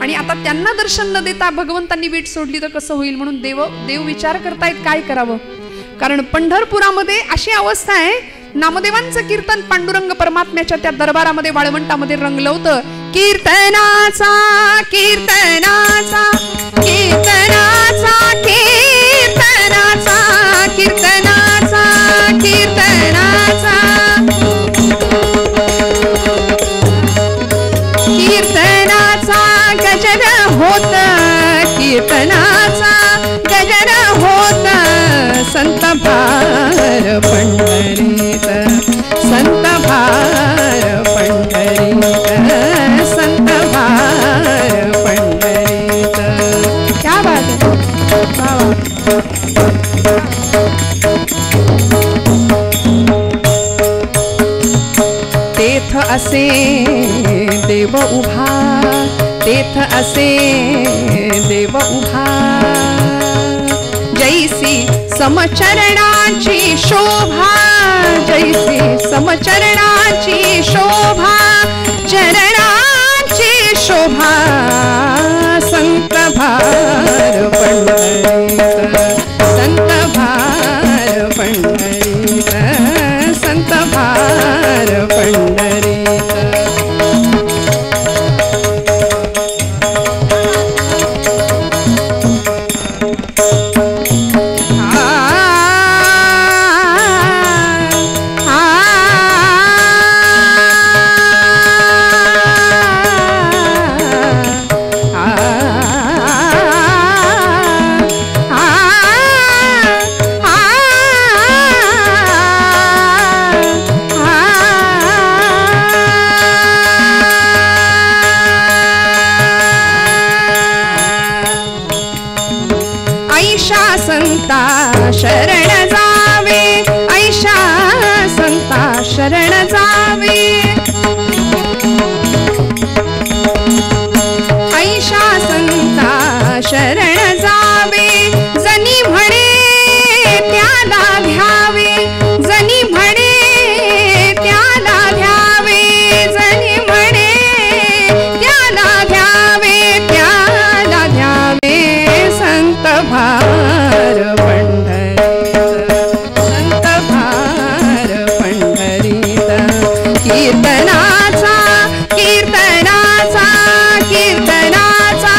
आणि आता त्यांना दर्शन न देता भगवंतांनी वीट सोडली तर कसं होईल. म्हणून देव विचार करतायत काय करावं. कारण पंढरपुरामध्ये अशी अवस्था आहे, नामदेवांचं कीर्तन पांडुरंग परमात्म्याच्या त्या दरबारामध्ये वाळवंटामध्ये रंगलं होतं. कीर्तनाचा कीर्तनाचा कीर्तनाचा कीर्तनाचा कीर्तनाचा कीर्तनाचा कीर्तनाचा गजर होत, कीर्तनाचा गजर होत. संत भार पंढरीत, संत भार पंढरीत, संत भार पंढरीत. क्या बात है. तेथ असे देव उभा, तेथ असे देव उभा. जैसी समचरणाची शोभा, जैसी समचरणाची शोभा, चरणाची शोभा. संत भार पंढरीत, संत भार पंढरीत, संत भार पंढरीत. संता शरण जावे, ऐशा संता शरण जावे, ऐशा संता शरण जावे, जनी म्हणे त्याला घ्यावे, जनी म्हणे त्याला घ्यावे, जनी म्हणे त्याला घ्यावे, त्याला घ्यावे, संत भार पंढरीत, संत भार पंढरीत, कीर्तनाचा कीर्तनाचा कीर्तनाचा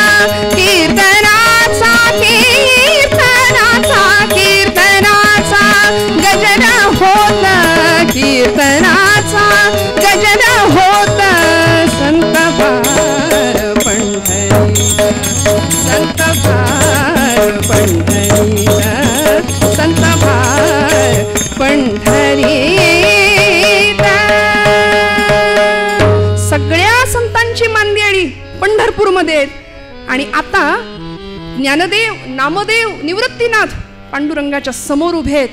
कीर्तनाचा कीर्तनाचा कीर्तनाचा गजर होत, कीर्तनाचा गजर होत, संत भार पंढरीत, संत भार पंढरीत, संत भार पंढरीत. सगळ्या संतांची मांदियाळी पंढरपूरमध्ये आहेत. आणि आता ज्ञानदेव, नामदेव, निवृत्तीनाथ पांडुरंगाच्या समोर उभे आहेत.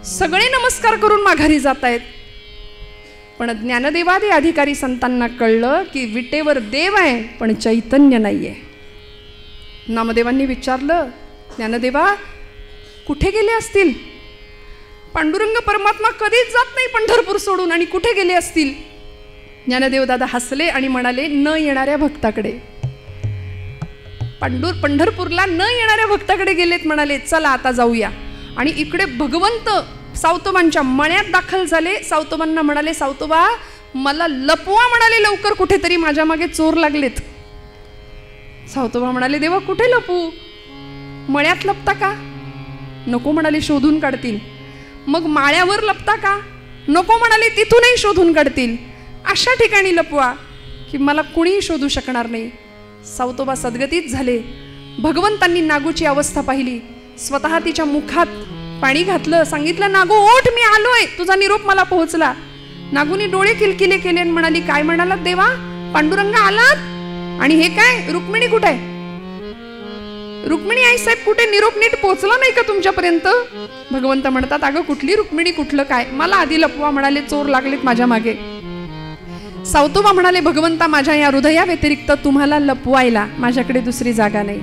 सगळे नमस्कार करून माघारी जात आहेत. पण ज्ञानदेवादी अधिकारी संतांना कळलं की विटेवर देव आहे पण चैतन्य नाहीये. नामदेवांनी विचारलं, ज्ञानदेवा कुठे गेले असतील? पांडुरंग परमात्मा कधीच जात नाही पंढरपूर सोडून, आणि कुठे गेले असतील? ज्ञानदेव दादा हसले आणि म्हणाले, न येणाऱ्या भक्ताकडे. पंढरपूरला न येणाऱ्या भक्ताकडे गेलेत. म्हणाले चला आता जाऊया. आणि इकडे भगवंत सावतोबांच्या मण्यात दाखल झाले. सावतोबांना म्हणाले, सावतोबा मला लपवा, म्हणाले लवकर, कुठेतरी माझ्या मागे चोर लागलेत. सावतोबा म्हणाले, देवा कुठे लपू? मण्यात लपता का? नको म्हणाले, शोधून काढतील. मग माळ्यावर लपता का? नको म्हणाले, तिथूनही शोधून काढतील. अशा ठिकाणी लपवा की मला कुणीही शोधू शकणार नाही. सावतोबा सद्गतीत झाले. भगवंतांनी नागूची अवस्था पाहिली. स्वतः तिच्या मुखात पाणी घातलं. सांगितलं, नागू ओठ, मी आलोय, तुझा निरोप मला पोहोचला. नागूनी डोळे किलकिले केले आणि म्हणाली, काय म्हणालात देवा? पांडुरंग आलात? आणि हे काय, रुक्मिणी कुठे आहे? रुक्मिणी आई साहेब कुठे? निरोप नीट पोहोचला नाही का तुमच्यापर्यंत? भगवंत म्हणतात, अगं कुठली रुक्मिणी, कुठलं काय, मला आधी लपवा. म्हणाले चोर लागलेत माझ्या मागे. सावतोबा म्हणाले, भगवंता माझ्या या हृदया व्यतिरिक्त तुम्हाला लपवायला माझ्याकडे दुसरी जागा नाही.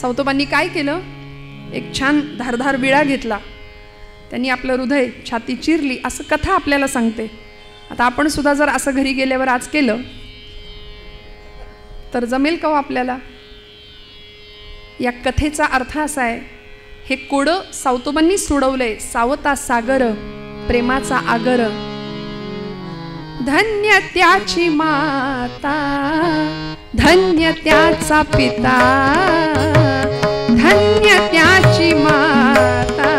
सावतोबांनी काय केलं? एक छान धारधार विळा घेतला. त्यांनी आपलं हृदय, छाती चिरली. असं कथा आपल्याला सांगते. आता आपण सुद्धा जर असं घरी गेल्यावर आज केलं तर जमेल का हो आपल्याला? या कथेचा अर्थ असा आहे, हे कोडं सावतोबांनी सोडवलंय. सावता सागर प्रेमाचा आगर, धन्य त्याची माता, धन्य त्याचा पिता, धन्य त्याची माता,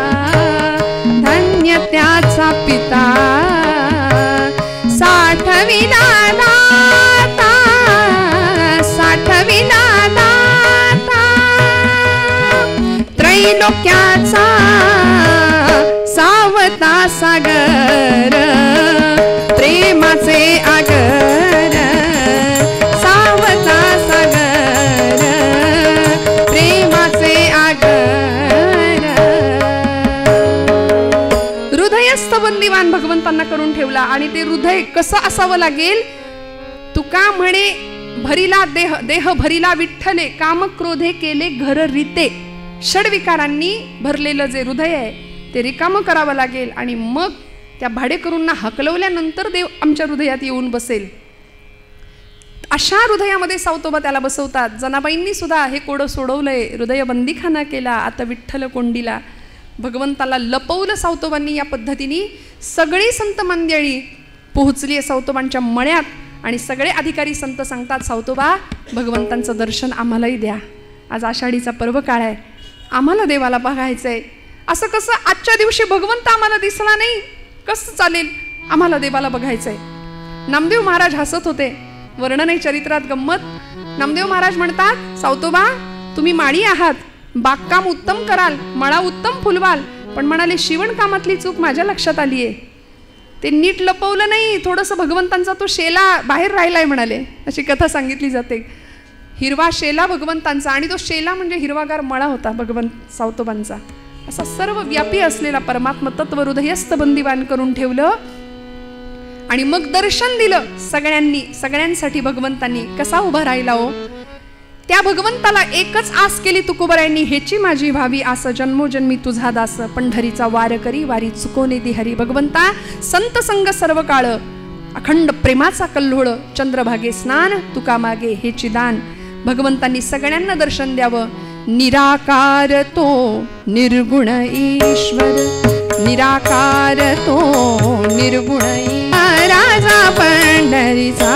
धन्य त्याचा पिता, साठविला दाता, साठविला दाता, त्रैलोक्याचा सावता सागर, प्रेमाचे आगर, सावता सागर, प्रेमाचे आगर. हृदयस्थ बंदिवान भगवंतांना करून ठेवला. आणि ते हृदय कसं असावं लागेल? तुका म्हणे, भरिला देह, देह भरिला विठ्ठले, काम क्रोधे केले घर रीते. षडविकारांनी भरलेलं जे हृदय आहे ते रिकामं करावं लागेल. आणि मग त्या भाडेकरूंना हकलवल्यानंतर देव आमच्या हृदयात येऊन बसेल. अशा हृदयामध्ये सावतोबा त्याला बसवतात. जनाबाईंनी सुद्धा हे कोडं सोडवलंय, हृदय बंदीखाना केला. आता विठ्ठल कोंडीला, भगवंताला लपवलं सावतोबांनी. या पद्धतीने सगळी संत मंडळी पोहोचली आहे सावतोबांच्या मळ्यात. आणि सगळे अधिकारी संत सांगतात, सावतोबा भगवंतांचं दर्शन आम्हालाही द्या. आज आषाढीचा पर्व काळ आहे, आम्हाला देवाला बघायचंय. असं कसं आजच्या दिवशी भगवंत आम्हाला दिसला नाही, कसं चालेल? आम्हाला देवाला बघायचंय. नामदेव महाराज हसत होते. वर्णन आहे चरित्रात गंमत. नामदेव महाराज म्हणतात, सावतोबा तुम्ही माळी आहात, बागकाम उत्तम कराल, मळा उत्तम फुलवाल, पण म्हणाले शिवणकामातली चूक माझ्या लक्षात आली आहे. ते नीट लपवलं नाही, थोडंसं भगवंतांचा तो शेला बाहेर राहिलाय म्हणाले. अशी कथा सांगितली जाते. हिरवा शेला भगवंतांचा, आणि तो शेला म्हणजे हिरवागार मळा होता भगवंत सावतोबांचा. असा सर्व व्यापी असलेला परमात्मा तत्व हृदयस्थ बंदिवान करून ठेवलं आणि मग दर्शन दिलं सगळ्यांसाठी. भगवंतांनी कसा उभा राहिला हो. त्या भगवंताला एकच आस केली तुकोबरायांनी, हेची माझी भावी आस, जन्मोजन्मी तुझा दास, पंढरीचा वार करी वारी चुकोने दी हरी. भगवंता संत संग सर्व काळ, अखंड प्रेमाचा कल्लोळ, चंद्रभागे स्नान, तुका मागे हेची दान. भगवंतांनी सगळ्यांना दर्शन द्यावं. निराकार तो निर्गुण ईश्वर, निराकार तो निर्गुण राजा पंढरीचा.